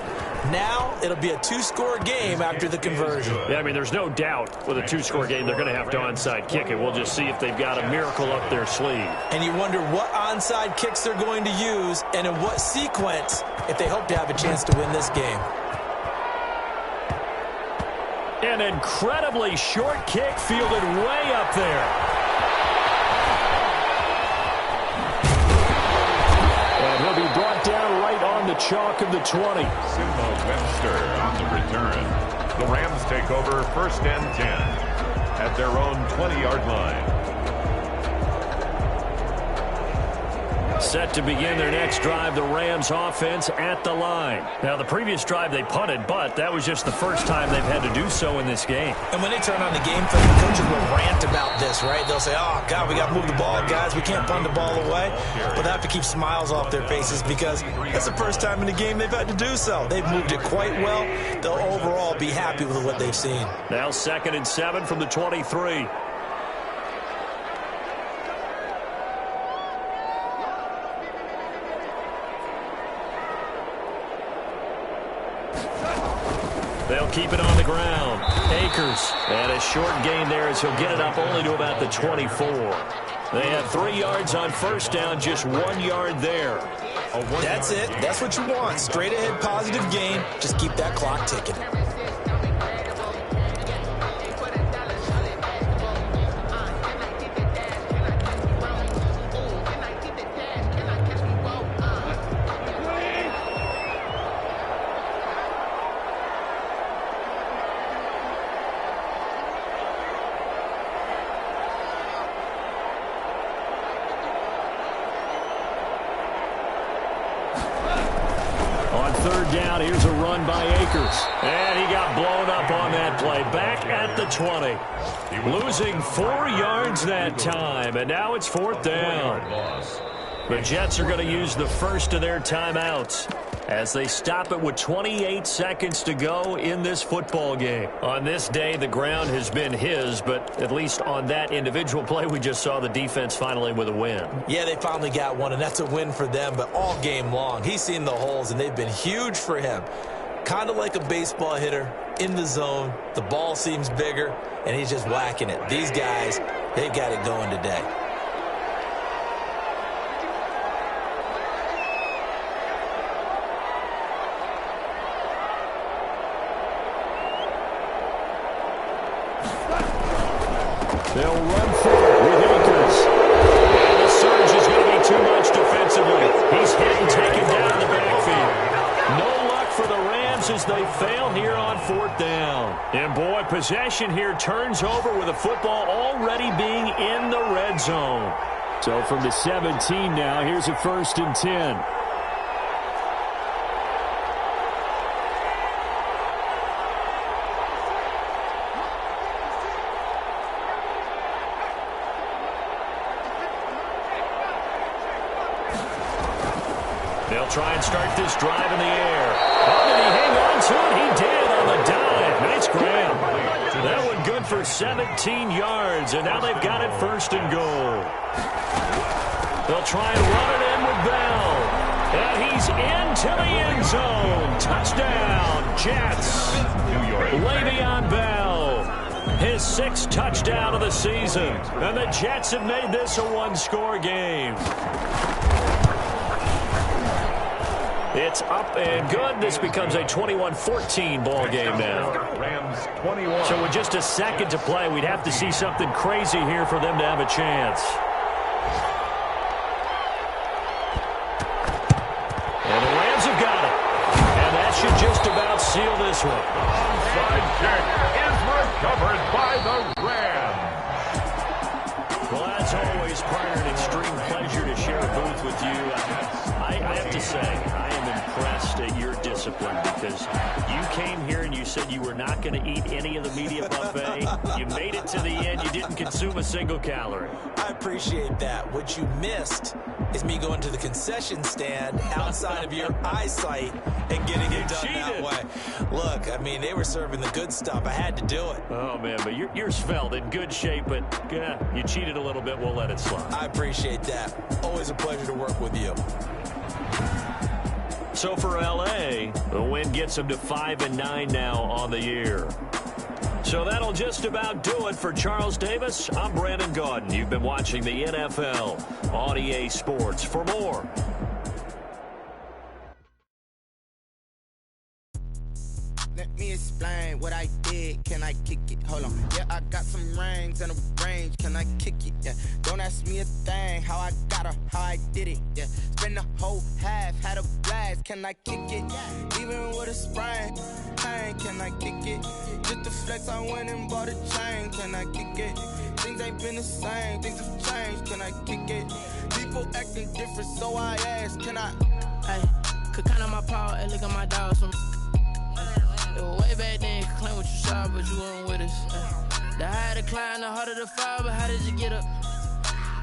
Speaker 3: Now it'll be a 2-score game after the conversion.
Speaker 1: Yeah, I mean, there's no doubt with a 2-score game they're going to have to onside kick it. We'll just see if they've got a miracle up their sleeve. And
Speaker 3: you wonder what onside kicks they're going to use and in what sequence if they hope to have a chance to win this game.
Speaker 1: An incredibly short kick fielded way up there. He'll be brought down right on the chalk of the 20.
Speaker 2: Simba Webster on the return. The Rams take over first and 10 at their own 20-yard line.
Speaker 1: Set to begin their next drive, the Rams offense at the line. Now, the previous drive they punted, but that was just the first time they've had to do so in this game.
Speaker 3: And when they turn on the game film, the coaches will rant about this, right? They'll say, oh, God, we got to move the ball, guys. We can't punt the ball away. But they have to keep smiles off their faces because that's the first time in the game they've had to do so. They've moved it quite well. They'll overall be happy with what they've seen.
Speaker 1: Now 2nd and 7 from the 23. They'll keep it on the ground. Akers. And a short gain there as he'll get it up only to about the 24. They have 3 yards on first down, just 1 yard there.
Speaker 3: That's it. That's what you want. Straight ahead positive gain. Just keep that clock ticking.
Speaker 1: Down. Here's a run by Akers. And he got blown up on that play. Back at the 20. Losing 4 yards that time. And now it's 4th down. The Jets are going to use the first of their timeouts as they stop it with 28 seconds to go in this football game. On this day, the ground has been his, but at least on that individual play, we just saw the defense finally with a win.
Speaker 3: Yeah, they finally got one, and that's a win for them, but all game long, he's seen the holes, and they've been huge for him. Kind of like a baseball hitter in the zone. The ball seems bigger, and he's just whacking it. These guys, they've got it going today.
Speaker 1: They'll run forward with Akers. And the surge is going to be too much defensively. He's hit and taken down in the backfield. No luck for the Rams as they fail here on 4th down. And boy, possession here turns over with the football already being in the red zone. So from the 17 now, here's a 1st and 10. They'll try and start this drive in the air. Oh, did he hang on to it? He did on the dive. Nice grab. That one good for 17 yards, and now they've got it first and goal. They'll try and run it in with Bell. And he's into the end zone. Touchdown, Jets. Le'Veon Bell, his 6th touchdown of the season. And the Jets have made this a one-score game. It's up and good. This becomes a 21-14 ball game now.
Speaker 2: Rams 21.
Speaker 1: So with just a second to play, we'd have to see something crazy here for them to have a chance. And the Rams have got it. And that should just about seal this one.
Speaker 2: Onside kick is recovered by the Rams.
Speaker 1: Well, as always, partner, an extreme pleasure to share a booth with you. I have to say, I am impressed at your discipline because you came here and you said you were not going to eat any of the media buffet. You made it to the end. You didn't consume a single calorie.
Speaker 3: I appreciate that. What you missed is me going to the concession stand outside of your eyesight and getting it done that way. Look, I mean, they were serving the good stuff. I had to do it.
Speaker 1: Oh, man, but you're svelte, in good shape, but you cheated a little bit. We'll let it slide.
Speaker 3: I appreciate that. Always a pleasure to work with you.
Speaker 1: So for L.A., the win gets them to 5-9 now on the year. So that'll just about do it for Charles Davis. I'm Brandon Gaudin. You've been watching the NFL on EA Sports. For more,
Speaker 4: let me explain what I did. Can I kick it? Hold on. Yeah, I got some rings and a range. Can I kick it? Yeah. Don't ask me a thing. How I got her, how I did it. Yeah. Spend the whole half, had a blast. Can I kick it? Even with a sprain. Pain, can I kick it? Just the flex, I went and bought a chain. Can I kick it? Things ain't been the same. Things have changed. Can I kick it? People acting different, so I ask. Can I?
Speaker 5: Hey, could count on my power and look at my dogs from. It was way back then, could claim what you saw, but you weren't with us. The higher the climb, the harder the fall, but how did you get up?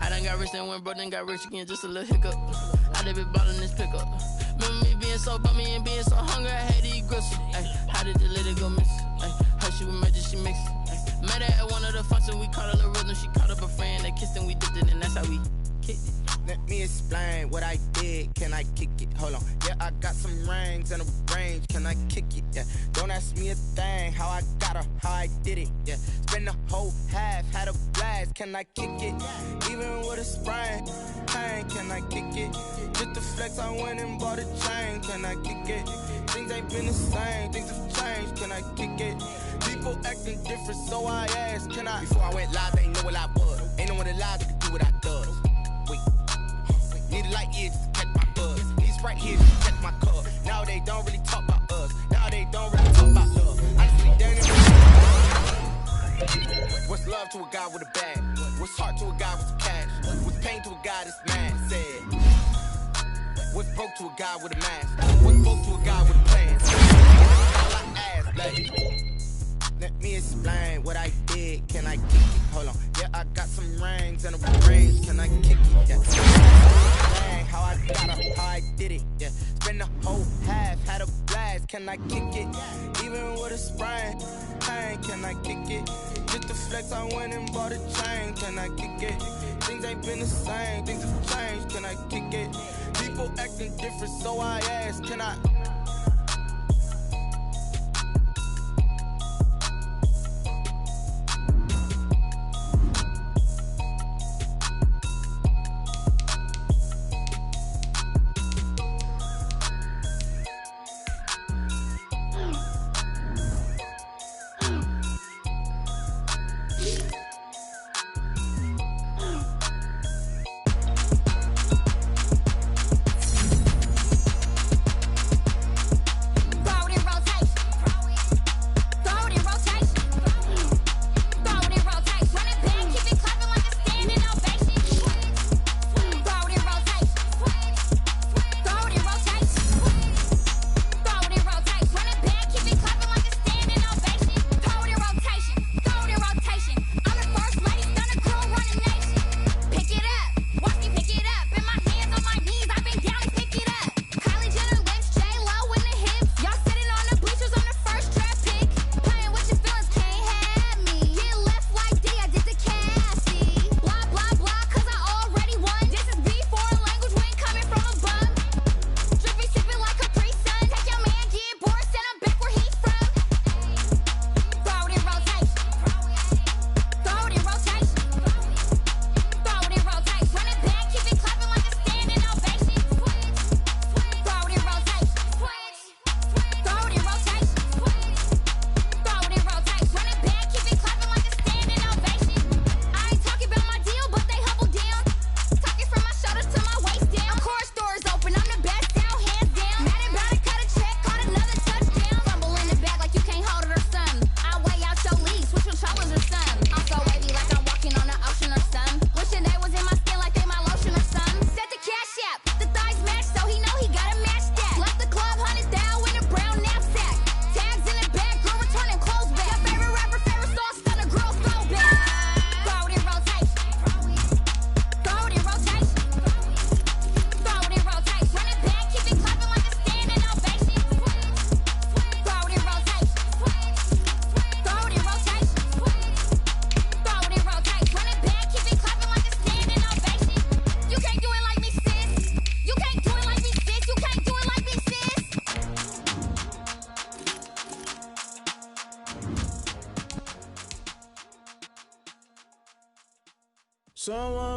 Speaker 5: I done got rich, then went broke, then got rich again, just a little hiccup. I done been ballin' this pickup. Remember me being so bummy and being so hungry, I had to eat gristle. Ay, how did you let it go miss? Ay, how she was magic, she mixed. Met her at one of the functions, we caught a little rhythm, she caught up a friend, they kissed and we dipped it, and that's how we kicked it.
Speaker 4: Let me explain what I did. Can I kick it? Hold on. Yeah, I got some rings and a range. Can I kick it? Yeah. Don't ask me a thing. How I got her, how I did it. Yeah. Spend the whole half, had a blast. Can I kick it? Even with a sprain. Pain, can I kick it? Just the flex, I went and bought a chain. Can I kick it? Things ain't been the same. Things have changed. Can I kick it? People acting different, so I asked. Can I? Before I went live, they ain't know what I was. Ain't no one alive that could do what I does. Wait. Need a light year just to catch my buzz. These right here just to catch my cup. Now they don't really talk about us. Now they don't really talk about love. Honestly, they ain't what's love to a guy with a bag? What's heart to a guy with some cash? What's pain to a guy that's mad? Said. What's broke to a guy with a mask? What's broke to a guy with a plan? All I ask, like. Let me explain what I did. Can I kick it? Hold on. Yeah, I got some rings and a range. Can I kick it? Yeah. Dang, how I got her, how I did it. Yeah. Spend the whole half, had a blast. Can I kick it? Even with a sprain. Pain, can I kick it? Just the flex, I went and bought a chain. Can I kick it? Things ain't been the same. Things have changed. Can I kick it? People acting different, so I ask. Can I?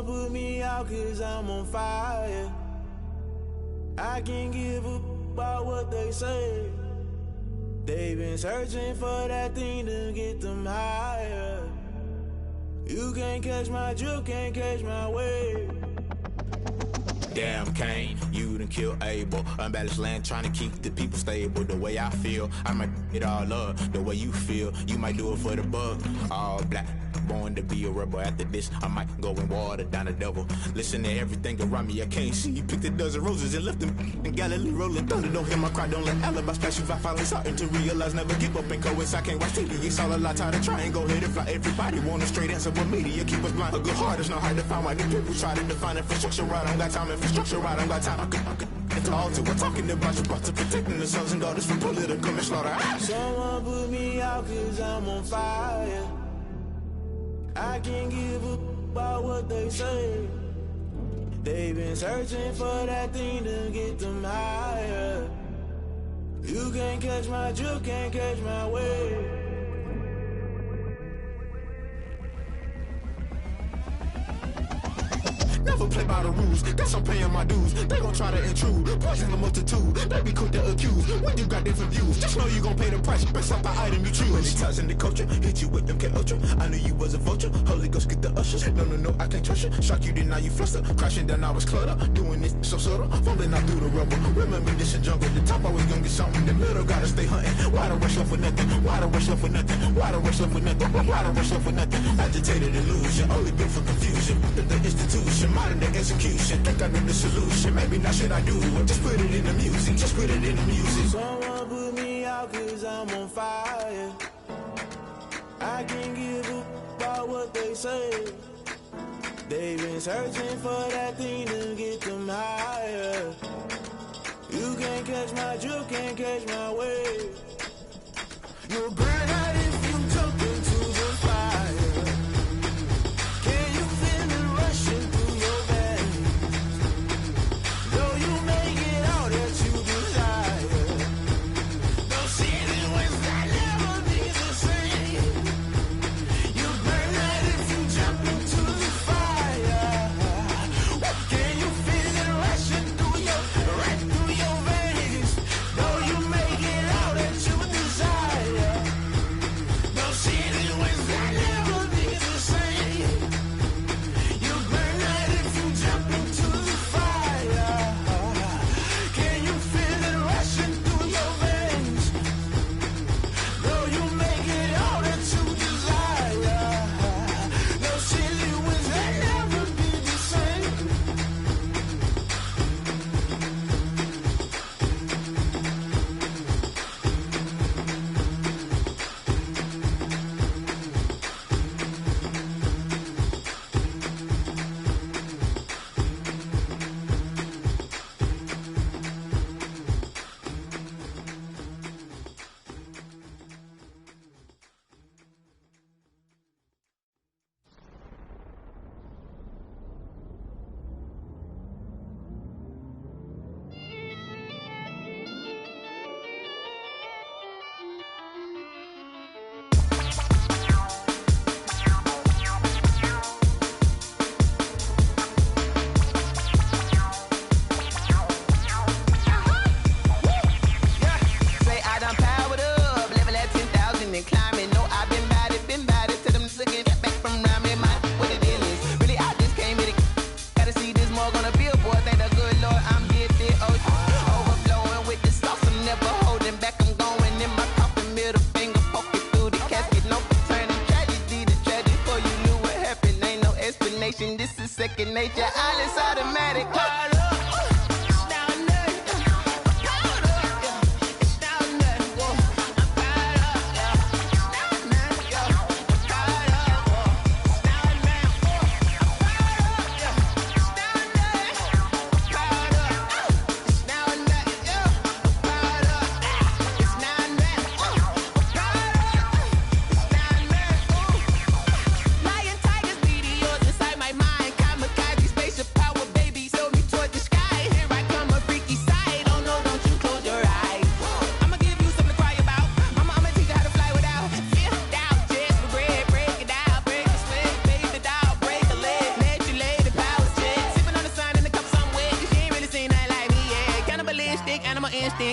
Speaker 6: Someone put me out 'cause I'm on fire. I can't give a about what they say. They've been searching for that thing to get them higher. You can't catch my drift, can't catch my wave.
Speaker 7: Damn, Kane, you done killed Abel. Unbalanced land, trying to keep the people stable. The way I feel, I might it all up. The way you feel, you might do it for the bug. All black, born to be a rebel. After this, I might go and water down the devil. Listen to everything around me, I can't see. Picked a dozen roses and left them in Galilee rolling thunder. Don't hear my cry, don't let alibis pass you. I finally starting to realize, never give up and go I can't watch TV. It's all a lot, tired of trying, go ahead and fly. Everybody want a straight answer, but media keep us blind. A good heart is not hard to find. Why the people try to define infrastructure right? I don't got time, infrastructure right, I don't got time. I could talk to. We're talking about you, about to protecting the sons and daughters from political manslaughter.
Speaker 6: Someone put me out 'cause I'm on fire. I can't give a about what they say. They've been searching for that thing to get them higher. You can't catch my drift, can't catch my wave.
Speaker 7: Never play by the rules, guess I'm paying my dues. They gon' try to intrude, poison the multitude. They be quick to accuse, when you got different views. Just know you gon' pay the price, based off the item you choose. When it ties in the culture, hit you with MK Ultra. I knew you was a vulture, Holy Ghost get the ushers. No, I can't trust you. Shock you, then now you fluster. Crashing down, I was clutter. Doing this so subtle, fumbling out through the rubble. Remember this a jungle, the top always gonna get something. In the middle, gotta stay hunting. Why the rush left with nothing? Why the rush left with nothing? Why the rush left with nothing? Why the rush left with nothing? Agitated illusion, only built for confusion. The institution, modern day execution. Think I know the solution. Maybe not should I do it? Just put it in the music. Just put it in the music.
Speaker 6: Someone put me out 'cause I'm on fire. I can't give a about what they say. They've been searching for that thing to get them higher. You can't catch my drift, can't catch my wave. You'll burn out if you jump into the fire. Can you feel it rushing through your veins? Though you make it all that you desire. Those seasons when I never be the same. You burn out if you jump into the fire. Can you feel it rushing through right through your veins? Though you make it all that you desire. Those seasons when I never be the same. You burn out if you jump into the fire. Can you feel it rushing through your veins? Though you make it all that you desire. Those silly winds that never be the same.
Speaker 8: Say I done powered up, level at 10,000 and climbing. No, I've been bad it till them looking back from around me. My what the deal is. Really, I just came here to gotta see this more gonna be a boy. Thank the good Lord, I'm here to overflowing with the sauce. I'm never holding back. I'm going in my coffin, middle finger poking through the casket. No turning tragedy to tragedy. For you knew what happened, ain't no explanation. This is second nature. All is automatic. Lion, tigers, meteors inside my mind. Kamikaze, spaceship power, baby. Sold me toward the sky.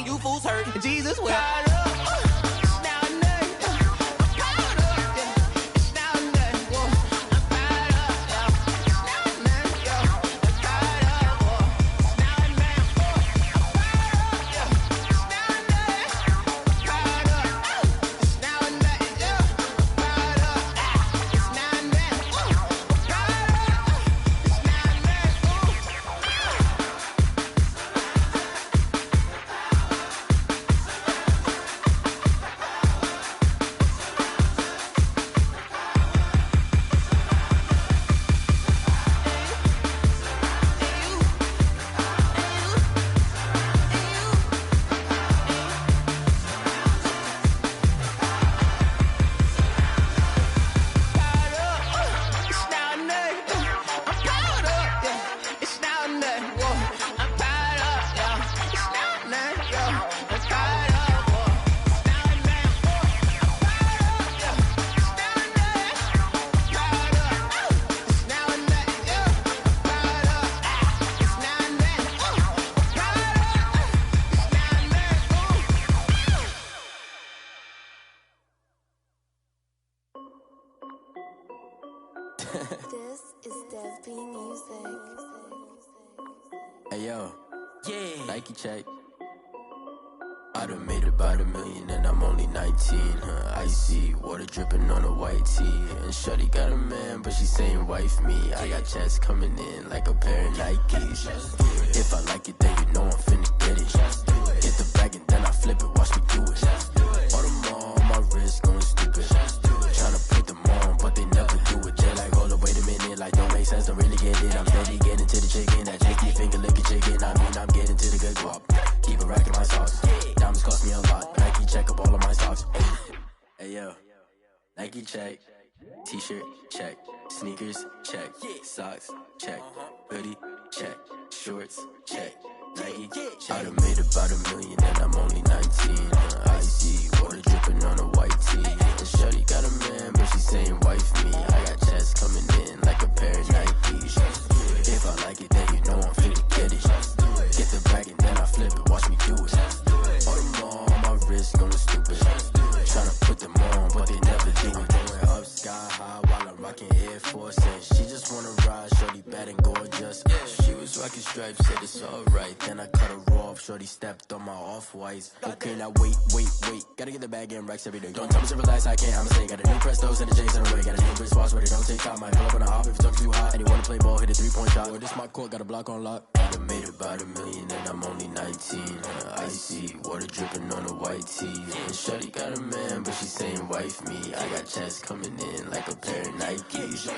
Speaker 8: and you fools hurt. Jesus will.
Speaker 9: This is Dev B Music.
Speaker 10: Hey yo,
Speaker 8: Yeah.
Speaker 10: Nike check. I done made about $1 million and I'm only 19. Icy water dripping on a white tee. And shorty got a man, but she saying wife me. I got checks coming in like a pair of Nikes. If I like it, then you know I'm finna get it. Get the bag and then I flip it, watch me do it. All them on my wrist going stupid. Tryna put them on, but they never do it. They're like, hold up, wait a minute, like don't make sense, don't really get it. I'm steady getting to the chicken, that jakey finger licking chicken. I mean, I'm getting to the good guap. Keep a rack in my socks. Diamonds cost me a lot. Nike check up all of my socks. Hey yo, Nike check. T-shirt check. Sneakers check. Socks check. Hoodie check. Shorts check. Nike check. I done made about $1 million and I'm only 19. Icy water dripping on a white tee. And shorty got a man, but she saying wife me. I got checks coming in like a pair of Nikes. If I like it, then you know I'm finna get it. Get the bag and then I flip it, watch me do it. All them on my wrist going stupid. Tryna put them on, but they never do it. Going up sky high while I'm rocking Air Force. And she just wanna ride, shorty bad and gorgeous. She was rocking stripes, said it's alright. Then I cut her off, shorty stepped on my off-whites. Okay, now wait. Gotta get the bag and racks every day. Don't tell me to relax, I can't, I'ma say. Got a new Prestos and a J's in the way. Got a new Chris Foss, but it don't take time. Might pull up on a hop if it's too hot. And he wanna play ball, hit a 3-point shot. Or this my court, got a block on lock. I done made about $1 million and I'm only 19. Icy water dripping on a white tee. And shorty got a man, but she saying wife me. I got checks coming in like a pair of Nikes.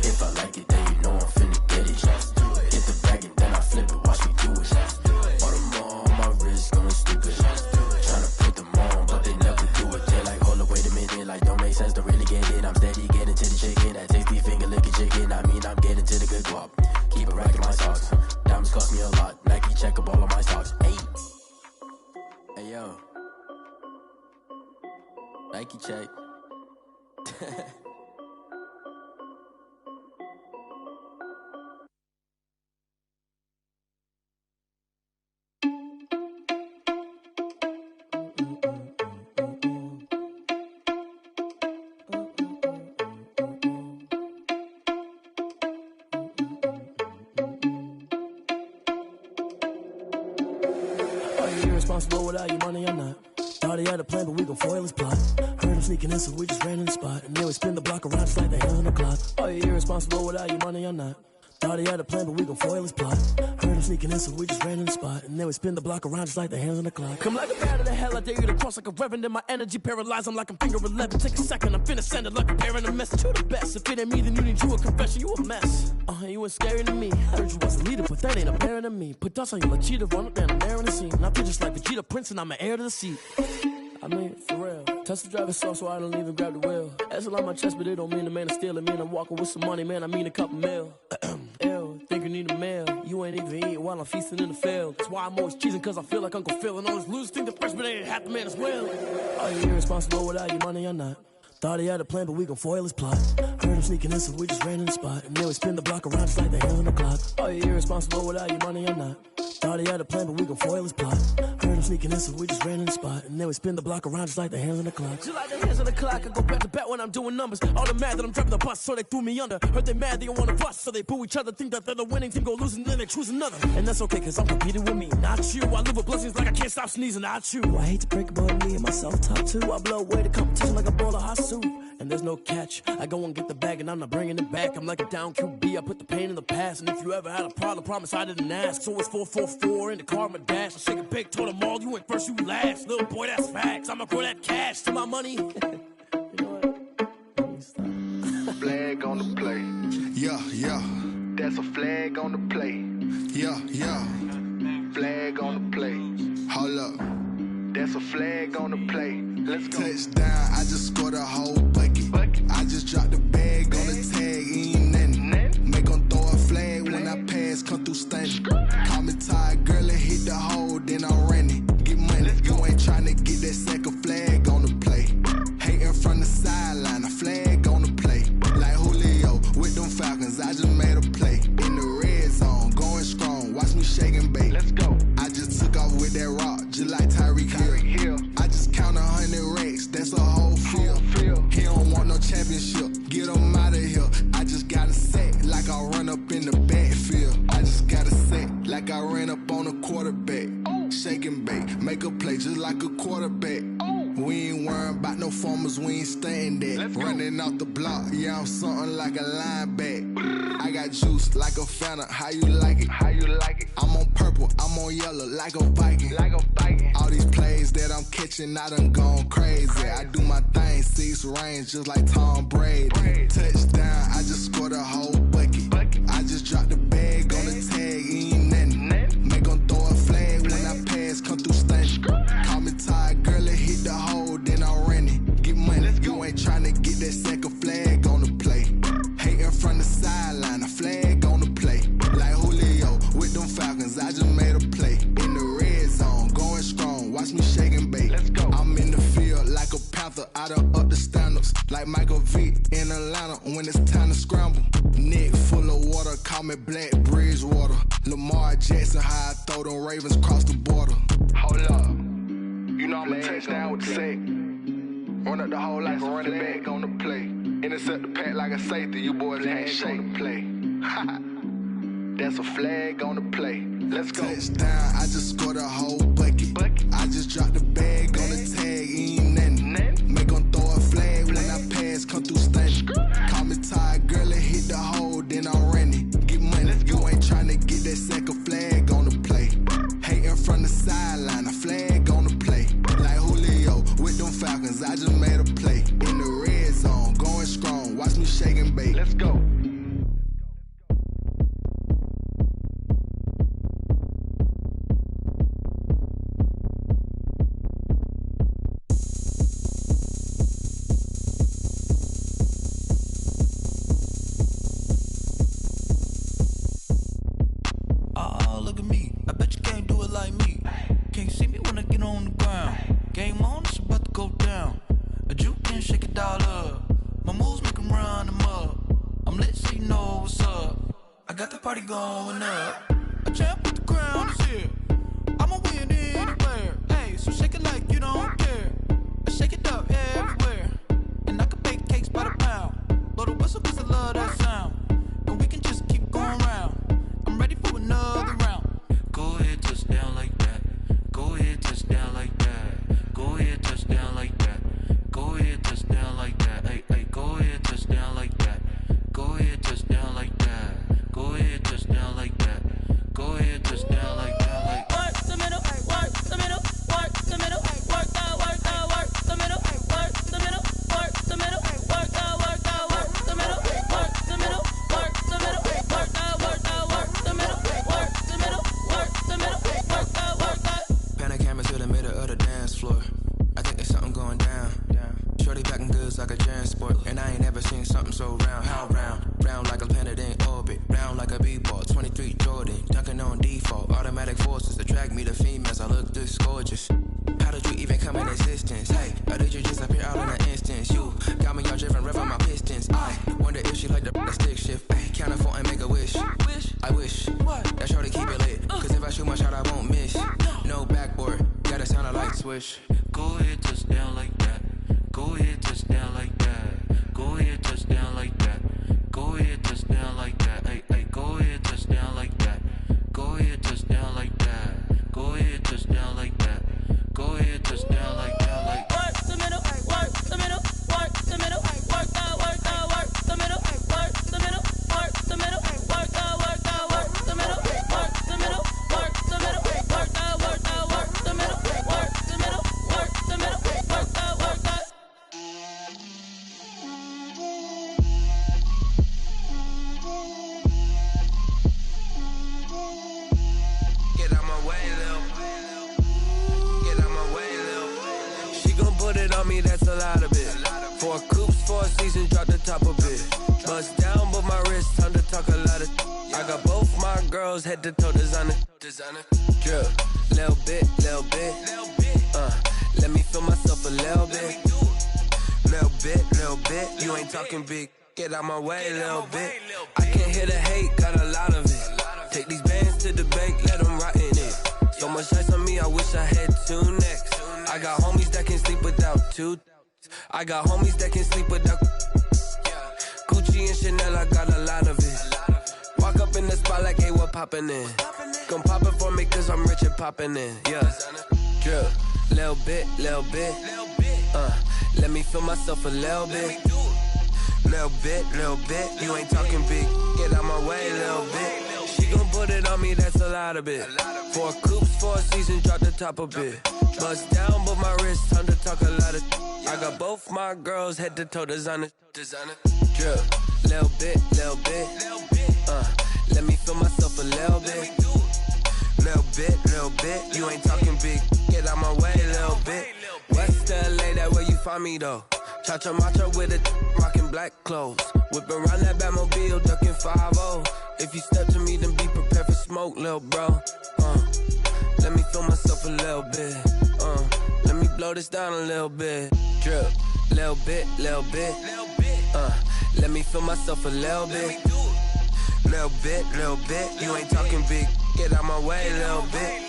Speaker 10: If I like it, then you know I'm finna get it. Get the bag and then I flip it, watch me do it. All them on my wrist going stupid. Tryna put them on, but they never do it. They're like, hold up, wait a minute, like don't make sense, don't really get it. I'm steady getting to the chicken, that tasty finger licking chicken. I mean, I'm getting to the good guap. Keep a rack in my socks. Diamonds cost me a lot. Nike check up all of my socks. Hey yo, Nike check.
Speaker 11: Irresponsible without your money or not. Thought he had a plan, but we gon' foil his plot. Heard him sneaking in, so we just ran in the spot. And then we spin the block around just like the hands on the clock. Are you irresponsible without your money or not? Thought he had a plan, but we gon' foil his plot. Heard him sneaking in, so we just ran in the spot. And then we spin the block around just like the hands on the clock. Come like a bat of the hell, I dare you to cross like a reverend. In my energy paralyzed, I'm like I'm finger 11. Take a second, I'm finna send it like a parent a message to the best. If it ain't me, then you need you a confession, you a mess. You ain't scary to me. Heard you was a leader, but that ain't apparent to me. Put dust on you like cheetah, run up down, I'm there in the scene. And I feel just like Vegeta Prince, and I'm an heir to the seat. I mean, for real. Touch the driver's soft, so I don't even grab the wheel. That's a lot on my chest, but it don't mean the man is stealing. Mean I'm walking with some money, man, I mean a couple mil. Ew, think you need a meal. You ain't even eating while I'm feasting in the field. That's why I'm always cheesing, cause I feel like Uncle Phil. And all this losers think the freshman ain't half the man as well. Are you irresponsible without your money or not? Thought he had a plan, but we gon' foil his plot. Heard him sneaking in, so we just ran in the spot. And then we spin the block around just like the hands on the clock. Are you irresponsible without your money or not? Thought he had a plan, but we gon' foil his plot. Heard him sneaking in, so we just ran in the spot. And then we spin the block around just like the hands on the clock. Just like the hands on the clock, I go back to back when I'm doing numbers. All the mad that I'm driving the bus, so they threw me under. Heard they mad, they don't wanna bust, so they boo each other. Think that they're the winning team, go losing, then they choose another. And that's okay, cause I'm competing with me, not you. I live with blessings like I can't stop sneezing, not you. I hate to break it, but me and myself top two. I blow away the competition like a bowl of hot soup. And there's no catch, I go and get the bag and I'm not bringing it back. I'm like a down QB, I put the pain in the past. And if you ever had a problem, promise I didn't ask. So it's 444 in the car, my dash. I shake a big, told them all, you went first, you last. Little boy, that's facts, I'ma grow that cash to my money. You know what?
Speaker 12: Flag on the play. Yeah, yeah. That's a flag on the play. Yeah, yeah. Flag on the play. Hold up. That's a flag on the play. Let's go. Touchdown, I just scored a whole bucket. I just dropped the bag on the tag, ain't nothing. Make 'em throw a flag when I pass, come through stunning. Call me tired, girl, and hit the hole, then I'm running. Get money, you ain't tryna get that second flag on the play. Hating from the sideline, a flag on the play. Like Julio with them Falcons, I just made a play. In the red zone, going strong, watch me shake and bake. Let's go. I just took off with that rock, just like Tyreek Hill. I just count 100 racks, that's a whole field. He don't want no championship, get him out of here. I just got a set, like I run up in the backfield. I just got a set, like I ran up on a quarterback. Shake and bake, make a play just like a quarterback. We ain't worrying about no formers, we ain't staying there. Running off the block, yeah, I'm something like a linebacker. I got juice like a Fanta, how you like it? How you like it? I'm on purple, I'm on yellow, like a Viking. Like a Viking. All these plays that I'm catching, I done gone crazy. I do my thing, 6 range, just like Tom Brady. Touchdown, I just scored a whole bucket. I just dropped the bag on the tag, ain't nothing. Make 'em throw a flag when I pass, come through stunning. Call me tired, girl, and hit the hole, then I'm running. Get money, you ain't tryna get that second flag on the play. Hating from the sideline, a flag on the play. Like Julio with them Falcons, I just made a play. In the red zone, going strong, watch me shake and bake. Let's go. I'm in the field like a Panther, I done up the standards. Like Michael Vick in Atlanta when it's time to scramble. Neck full of water, call me Black Bridgewater. Lamar Jackson, how I throw them Ravens cross the border. Hold up. You know I'm a touchdown with the sack. Run up the whole like a running back on the play. Intercept the pack like a safety, you boys ain't shake the play. That's a flag on the play. Let's go. Touchdown, I just scored a whole bucket. I just dropped the bag on the tag, ain't nothing. Make 'em throw a flag when I pass, come through stunning. Call me tired, girl, and hit the hole, then I'm running. Get money, you ain't tryna get that second flag on the play. Hating from the sideline, a flag on the play. Like Julio with them Falcons, I just made a play. In the red zone, going strong, watch me shake and bake. Let's go.
Speaker 13: Party going up. A champ with the crown is here. I'ma win anywhere. Hey, so shake it like you don't care. I shake it up everywhere. And I can bake cakes by the pound. Blow the whistle 'cause I love that sound. And we can just keep going round. I'm ready for another round. Go ahead, touch down like that. Go ahead, touch down like that. Go ahead, touch down like that. Go ahead, touch down like that. Hey, hey, go ahead, touch down like that. Go ahead, touch down like that. Go ahead, touch down like that. Go ahead, touch down like that. Like
Speaker 5: work the middle, work the middle, work the middle, work the middle, work the middle, work the middle, work the middle, work the middle, work the middle, work the middle, work the middle, work the middle, work the middle, work the.
Speaker 14: Pan a camera to the middle of the dance floor. I think there's something going down. Shorty backing goods like a transport, and I ain't never seen something so round. How round? Round like a planet in orbit, round like a b-ball. 23 Jordan, dunking on default. Automatic forces attract me to females. I look this gorgeous. How did you even come in existence? Hey, or did you just appear out in an instance? You got me all driven, revving my pistons. I wonder if she like the stick shift. Hey, count a 4 and make a wish. I wish that shorty keep it lit. Cause if I shoot my shot, I won't miss. No backboard, gotta sound a light switch.
Speaker 15: Go ahead, touch down like that. Go ahead, touch down like that. Go ahead, touch down like that. Go ahead, touch down like that. Hey, hey, go ahead, touch down like that. Go ahead, touch down like that. Go ahead, touch down like that. Go ahead, touch down like that. Like
Speaker 5: work the middle, work the middle, work the middle, work the middle, work the middle, work the middle, work the middle, work the middle, work the middle, work the middle, work the middle, work the middle, work the middle, work the middle, work the.
Speaker 14: Get out my way, Lil. Get out my way, Lil. She gon' put it on me, that's a lot of it. 4 coops, 4 seasons, drop the top a bit. Bust down, but my wrist, time to talk a lot of. I got both my girls head to toe designer. Drip, little bit, little bit. Let me feel myself a little bit. Little bit. You ain't talking big. Get out my way, little bit. I can't hear the hate, got a lot of it. Take these bands to the bank, let them rot in it. So much ice on me, I wish I had 2 necks. I got homies that can sleep without 2. I got homies that can sleep without Gucci and Chanel, I got a lot of it. Walk up in the spot like, hey, what poppin' in? Gon' pop it for me cause I'm rich and poppin' in. Yeah, drip, little bit. Let me feel myself a little bit. Little bit. You ain't talking big. Get out my way, little bit. She gon' put it on me, that's a lot of it. 4 coops, 4 seasons, drop the top a bit. Bust down, but my wrist, time to talk a lot of. I got both my girls head to toe designer. Drip, little bit. Let me feel myself a little bit. Little bit. You ain't talking big. Get out my way, little bit. West LA, that where you find me though. Cha-cha matcha with a rockin' black clothes. Whip around that Batmobile, ducking 5-0. If you step to me, then be prepared for smoke, lil' bro. Let me feel myself a little bit. Let me blow this down a little bit. Drip, little bit. Let me feel myself a little bit. Little bit. You ain't talking big. Get out my way, little bit.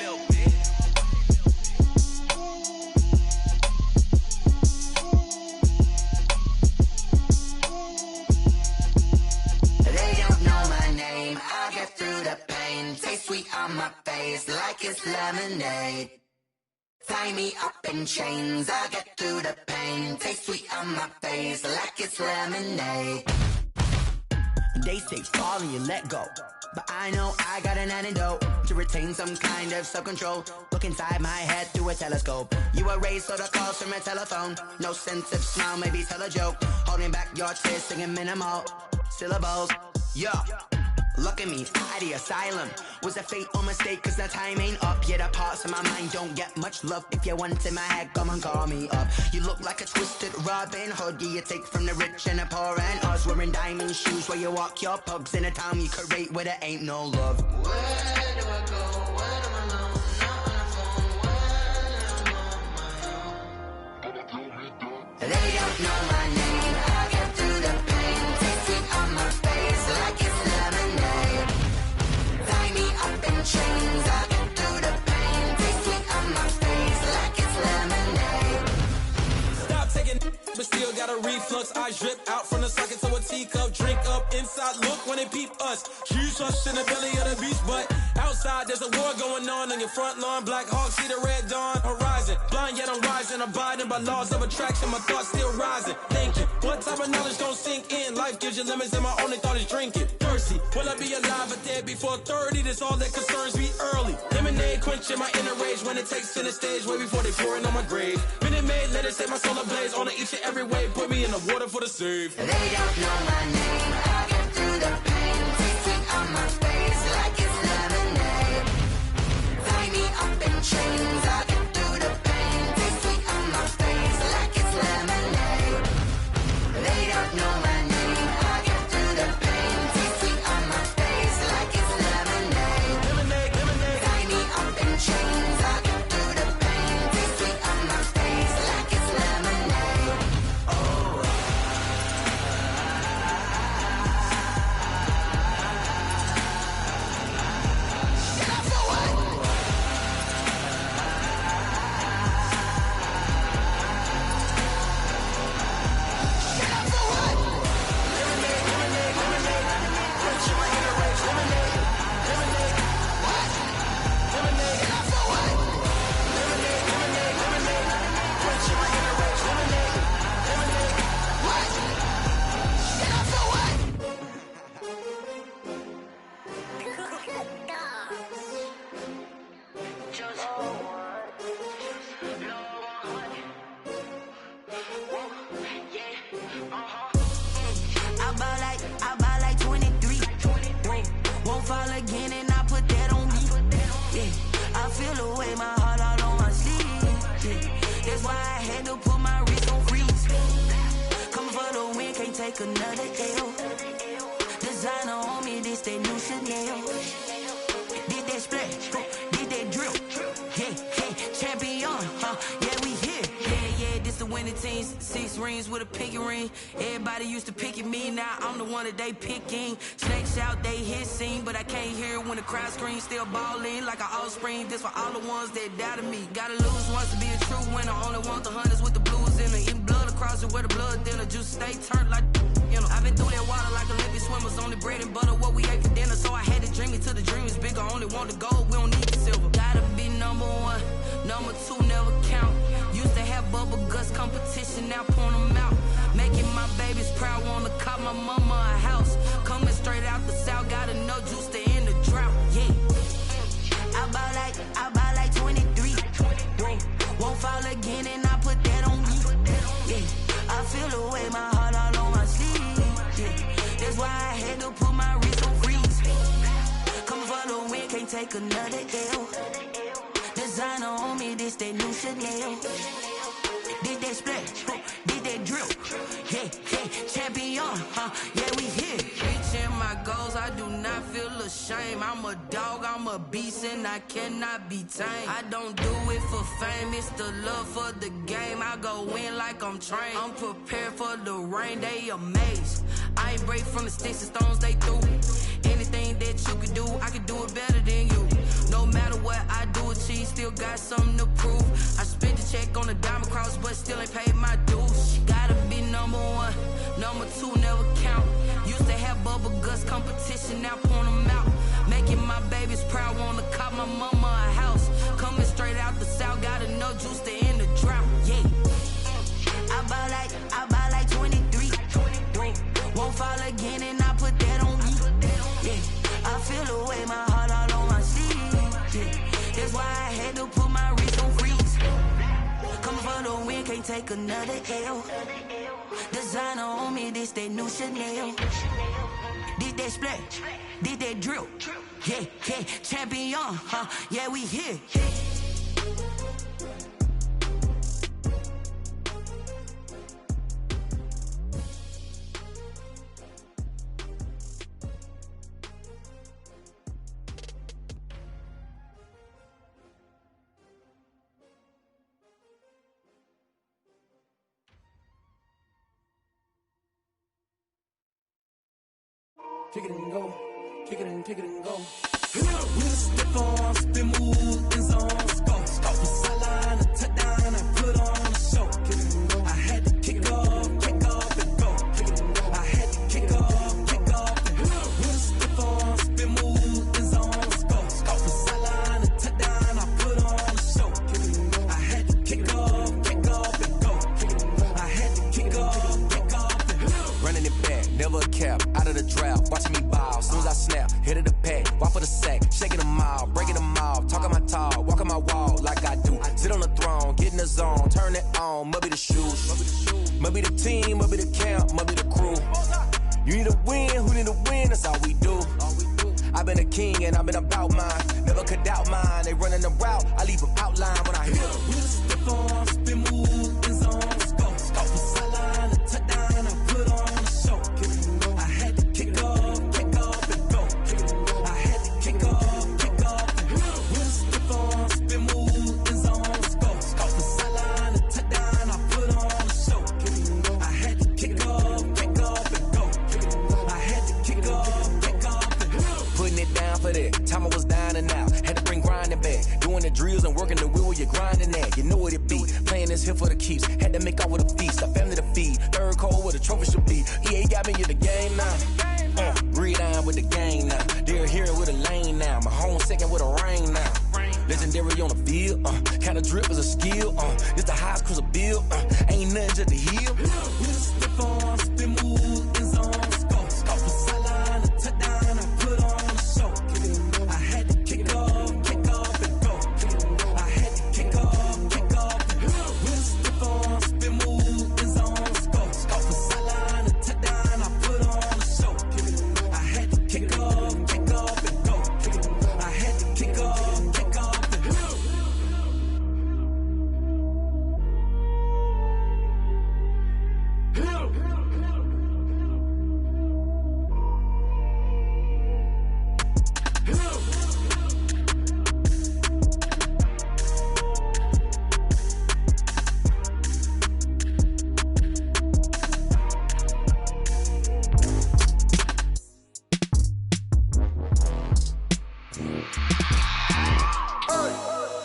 Speaker 8: Taste sweet on my face like it's lemonade. Tie me up in chains, I get through the pain. Taste sweet on my face like it's lemonade.
Speaker 16: They say fall and you let go, but I know I got an antidote to retain some kind of self-control. Look inside my head through a telescope. You erase all the calls from a telephone. No sense of smile, maybe tell a joke. Holding back your tears, singing minimal syllables. Yeah. Look at me, out of the asylum. Was a fate or mistake, cause the time ain't up. Yeah, the parts of my mind don't get much love. If you want in my head, come and call me up. You look like a twisted Robin Hood. Yeah, you take from the rich and the poor and us. Wearing diamond shoes where you walk your pugs. In a town you create where there ain't no love.
Speaker 8: Where do I go? When I'm alone? Not on the phone. When I'm on my own. They don't know my name. I get through the pain. Taste sweet on my face like it's lemonade. Tie me up in chains. I get through the pain. Taste sweet on my face like it's lemonade.
Speaker 17: Stop taking but still got a reflux. I drip out from the socket to a teacup. Drink up inside, look when they peep us. Huge us in the belly of the beast, but outside there's a war going on your front lawn. Black Hawk, see the red dawn horizon. Blind yet I'm rising, abiding by laws of attraction. My thoughts still rising, thinking what type of knowledge gon' sink in? Life gives you limits and my only thought is drinking. Thirsty, will I be alive or dead before 30? That's all that concerns me early. Lemonade quenching my inner rage when it takes to the stage way before they pour it on my grave. Minute Maid, let it set my soul ablaze on each and every way. Put me in the water for the save.
Speaker 8: They don't know my name. I get through the pain. Taste sweet on my face like it's lemonade. Tie me up in chains. I get through the pain. Taste sweet on my face like it's lemonade. They don't know my name. I get through the pain. Taste sweet on my face like it's lemonade. Tie me up in chains. I get through the pain. Taste sweet on my face like it's lemonade. Oh.
Speaker 16: again and I put that on me. Yeah, I feel the way my heart all on my sleeve. Yeah, that's why I had to put my wrist on freeze. Coming for the win, can't take another L. Designer on me, this that new Chanel. Did that splash, did that drill. Yeah, champion, yeah, we here. Yeah, this the winning team. 6 rings with a pinky ring. Everybody used to pick at me, now I'm the one that they picking. Snakes out, they hit scene, but I can't hear it when the crowd screams. Still ballin' like an offspring. This for all the ones that doubted me. Gotta lose once to be a true winner. Only want the hunters with the blues in it. Eating blood across it where the blood dinner. Juice stay turned like, you know. I've been through that water like Olympic swimmers. Only bread and butter, what we ate for dinner. So I had to dream it till the dream is bigger. Only want the gold, we don't need the silver. Gotta be number 1, number 2 never count. Used to have bubble guts competition, now point them out. Making my babies proud, wanna cop my mama a house. Coming straight out the south, gotta know juice to end the drought. Yeah, I buy like 23. Won't fall again and I put that on me. Yeah, I feel the way my heart all on my sleeve. Yeah, that's why I had to put my wrist on freeze. Coming for the win, can't take another L. Designer on me, this that new Chanel. Did that splash, did that drill. Yeah, champion, yeah, we here. Reaching my goals, I do not feel ashamed. I'm a dog, I'm a beast, and I cannot be tamed. I don't do it for fame, it's the love for the game. I go in like I'm trained. I'm prepared for the rain, they amazed. I ain't break from the sticks and stones they threw. Anything that you could do, I could do it better than you. No matter what I do, achieve, still got something to prove. I spent the check on the diamond cross, but still ain't paid my dues. Gotta be number 1, number 2 never count. Used to have bubble guts competition, now point them out. Making my babies proud, wanna cop my mama a house. Coming straight out the south, gotta know juice to end the drought. Yeah, I buy like 23. Won't fall again and I put that on me. Yeah, I feel the way my heart all on my sleeve. Yeah, that's why I had to put my wrist on freeze. Coming for the win, can't take another L. Designer on me, this that new Chanel. Did that splash, did that drill. Yeah, champion, yeah, we here.
Speaker 11: Kick it and go, kick it and go.
Speaker 6: With a stiff on, spin move, in zone, scope. From sideline to touchdown, I put on a show. I had to kick off and go. I had to kick off and go. With a stiff on, spin move, in zone, scope. From sideline to touchdown, I put on a show. I had to kick off and go. I had to kick off and go.
Speaker 14: Running it back, never a cap, out of the drought, watching me ball. Soon as I snap, hit of the pack, walk for the sack, shaking them all, breaking them off, talking my talk, walking my wall like I do. Sit on the throne, get in the zone, turn it on, must be the shoes, must be the team, must be the camp, must be the crew. You need a win, who need a win, that's all we do. I've been a king and I've been about mine, never could doubt mine. They running the route, I leave them outline when I hit them.
Speaker 6: With a stiff on, spin move, in zone, scope. From sideline to touchdown, I put on a show. I had to kick off and go. I had to kick off and go. With a stiff on, spin move, in zone, scope. From sideline to touchdown, I put on a show. I had to kick off and go. I had to kick off and go.
Speaker 14: Putting it down for that, time I was down and out, had to bring grinding back, doing the drills and working the wheel where you're grinding at, you know what it be, playing this here for the keeps, had to make out with a feast, a family to feed, third cold where the trophy should be, EA got me in the game now, gridiron with the gang now, they're here with a lane now, my home second with a rain now, legendary on the field, kinda drip is a skill, it's the highest cruiser bill, ain't nothing just to heal.
Speaker 6: With a stiff on, spin move, in zone, scope. From sideline to touchdown, I put on a show. I had to kick off and go. I had to kick off and go. With a stiff on, spin move, in zone, scope. From sideline to touchdown, I put on a show. I had to kick off and go.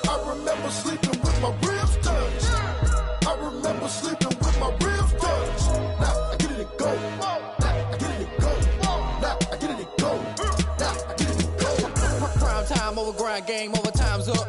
Speaker 12: I remember sleeping with my ribs touched. I remember sleeping with my ribs touched. Now I get it and go. Now I get it and go. Now I get it and go. Now I get it and go.
Speaker 18: Prime time over grind game, over time's up.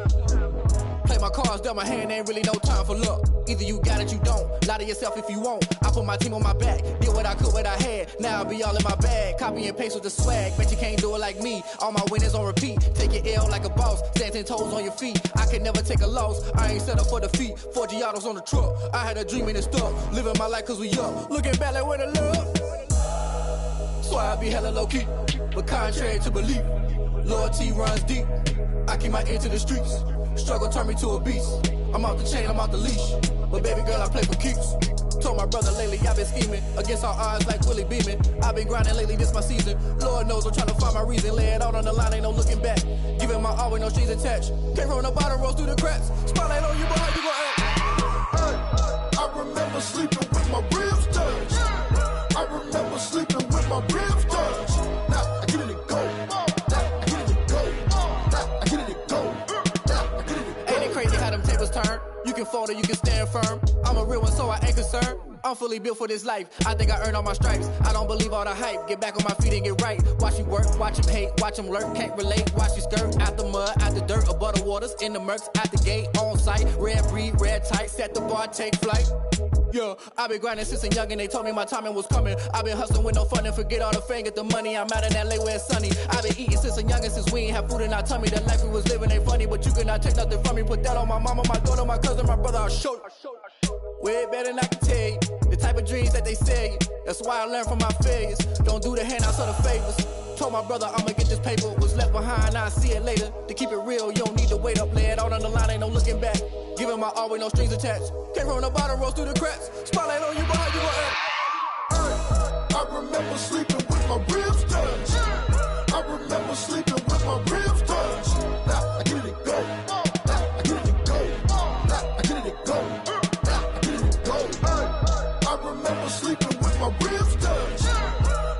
Speaker 18: Play my cards, dealt my hand, ain't really no time for luck. Either you got it, you don't. Lie to yourself if you won't. I put my team on my back, did what I could, what I had. Now I'll be all in my bag, copy and paste with the swag. Bet you can't do it like me. All my winners on repeat. Take your L like a boss, stand 10 toes on your feet. I can never take a loss. I ain't set up for defeat. 4 Giottos on the truck. I had a dream and it stuck. Living my life cause we up. Looking back like where the love. So I be hella low key, but contrary to belief, loyalty runs deep. I keep my ear to the streets. Struggle turned me to a beast. I'm out the chain, I'm out the leash. But baby girl, I play for keeps. Told my brother lately, I've been scheming against all odds like Willie Beeman. I've been grinding lately, this my season. Lord knows I'm trying to find my reason. Lay it out on the line, ain't no looking back. Giving my all with no strings attached. Came from the bottom, rose through the cracks. Spotlight on you, but how you gon' act?
Speaker 12: I remember sleeping with my ribs touched. I remember sleeping with my ribs touched. Now I get it and go. Now I get it and go. Now I get it and go. Now I get it and go.
Speaker 18: Ain't it crazy how them tables turn? You can fold or you can stand firm. I'm a real one, so I ain't concerned. I'm fully built for this life. I think I earned all my stripes. I don't believe all the hype. Get back on my feet and get right. Watch you work, watch him hate, watch him lurk. Can't relate, watch you skirt. Out the mud, out the dirt, above the waters, in the murks, out the gate, on site. Red breed, red tight, set the bar, take flight. Yeah, I been grinding since a young and they told me my timing was coming. I been hustling with no fun and forget all the fame, get the money. I'm out in LA where it's sunny. I been eating since a young and since we ain't have food in our tummy. The life we was living ain't funny, but you cannot take nothing from me. Put that on my mama, my daughter, my cousin, my brother, I'll show you. Way better than I can tell you. The type of dreams that they sell you. That's why I learned from my failures. Don't do the handouts or the favors. Told my brother I'ma get this paper. Was left behind, I'll see it later. To keep it real, you don't need to wait up. Lay it out on the line, ain't no looking back. Giving my all with no strings attached. Came from the bottom, rose through the cracks. Spotlight on you, but how you gon' act?
Speaker 12: I remember sleeping with my ribs touched. I remember sleeping with my ribs touched. Now I get it and go. Now I get it and go. Now I get it and go. Now I get it and go. I remember sleeping with my ribs touched.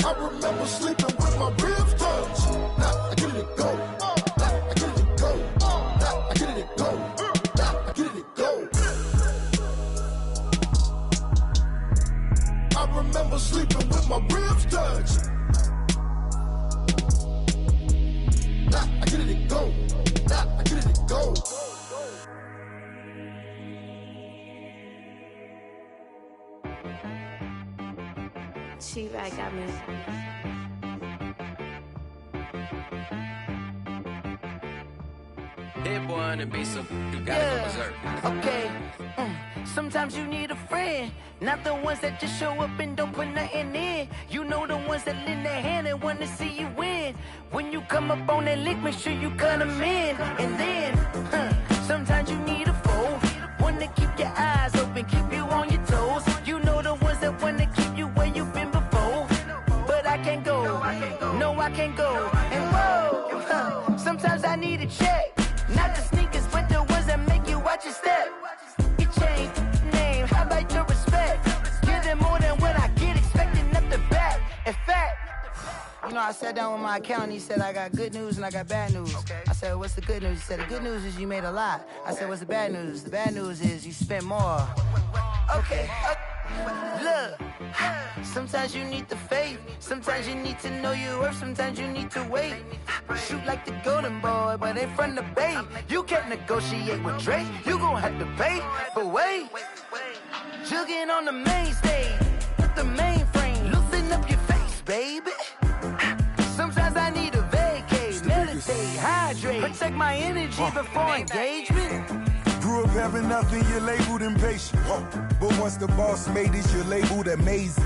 Speaker 12: I remember sleeping with my ribs touched. Now I get it and go. Now I get it and go. Now I get it and go. Now I get it and go. I remember sleeping with my ribs touched. Now I get it and go. Now I get it and go.
Speaker 9: T-Rag got me.
Speaker 10: Hit boy on the beat, so you gotta go berserk.
Speaker 16: Okay. Sometimes you need a friend, not the ones that just show up and don't put nothing in. You know the ones that lend their hand and want to see you win. When you come up on that lick, make sure you cut them in. And then, sometimes you need a foe, one to keep your eyes open, keep you on your toes. You know the ones that want to keep you where you've been before. But I can't go, no I can't go. And whoa, sometimes I need a check. Not the sneakers, but the ones that make you watch your step. Your chain, name, how about your respect? Give them more than what I get, expecting up the back. In fact, you know, I sat down with my accountant, he said, I got good news and I got bad news. I said, what's the good news? He said, the good news is you made a lot. I said, what's the bad news? The bad news is you spent more. Okay, look, sometimes you need the faith, sometimes you need to know your worth, sometimes you need to wait. Shoot like the golden boy, but ain't from the bay. You can't negotiate with Drake, you gon' have to pay. But wait, jugging on the main stage, with the mainframe, loosen up your face, baby. Sometimes I need a vacate, meditate, hydrate, protect my energy before engagement.
Speaker 19: Grew up having nothing, you're labeled impatient. But once the boss made it, you're labeled amazing.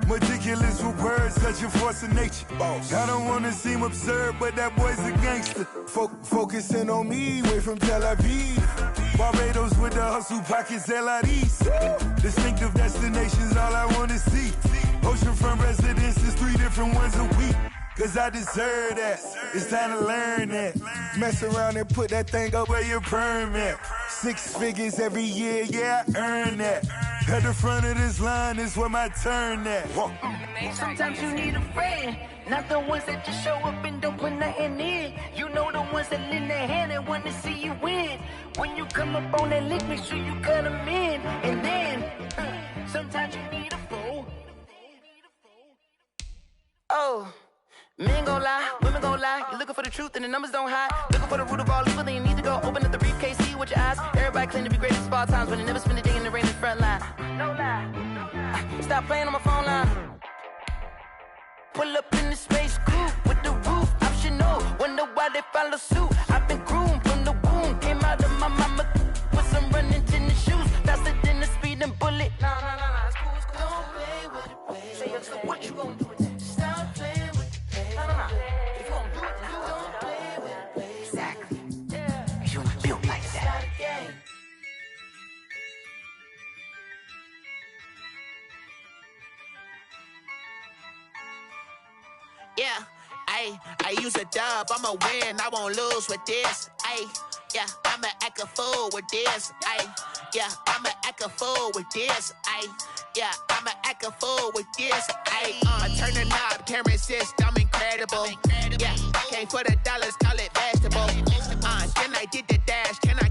Speaker 19: Meticulous with words, such a force of nature. I don't wanna seem absurd, but that boy's a gangster. Focusing on me, way from Tel Aviv. Barbados with the hustle pockets, LIDs. Distinctive destinations, all I wanna see. Oceanfront residences, 3 different ones a week. Cause I deserve that, it's time to learn that. Mess around and put that thing up where your perm at. 6 figures every year, yeah, I earn that. At the front of this line is where my turn at.
Speaker 16: Sometimes you need a friend,
Speaker 20: Not the ones that just show up and don't put nothing in. You know the ones that lend their hand and want to see you win. When you come up on that lick, make sure you cut them in. And then, sometimes you need a fool.
Speaker 16: Oh, men gon' lie, women gon' lie. You're looking for the truth and the numbers don't hide. Looking for the root of all evil, then you need to go open up the briefcase, see with your eyes. Everybody claim to be greatest of all times, but they never spend a day in the rain in the front line.
Speaker 20: No lie.
Speaker 16: Stop playing on my phone line. Pull up in the space coupe with the roof optional. Wonder why they follow suit. I've been groomed from the womb. Came out of my mama with some running tennis shoes. Faster than the speeding bullet.
Speaker 20: Nah, it's cool, it's cool. Don't play with it, baby. So what you gonna do with that? Stop playing with it, baby. Nah. If you gonna do it, you don't play with it, baby.
Speaker 16: Exactly. Yeah. You ain't built like that.
Speaker 21: Yeah, I use a dub, I'ma win, I won't lose with this. Yeah, I'ma act a fool with this. Yeah, I'ma act a fool with this. Yeah, I'ma act a fool with this. I turn the knob, camera assist, I'm incredible. Yeah, came for the dollars, call it vegetable. Then I did the dash, can I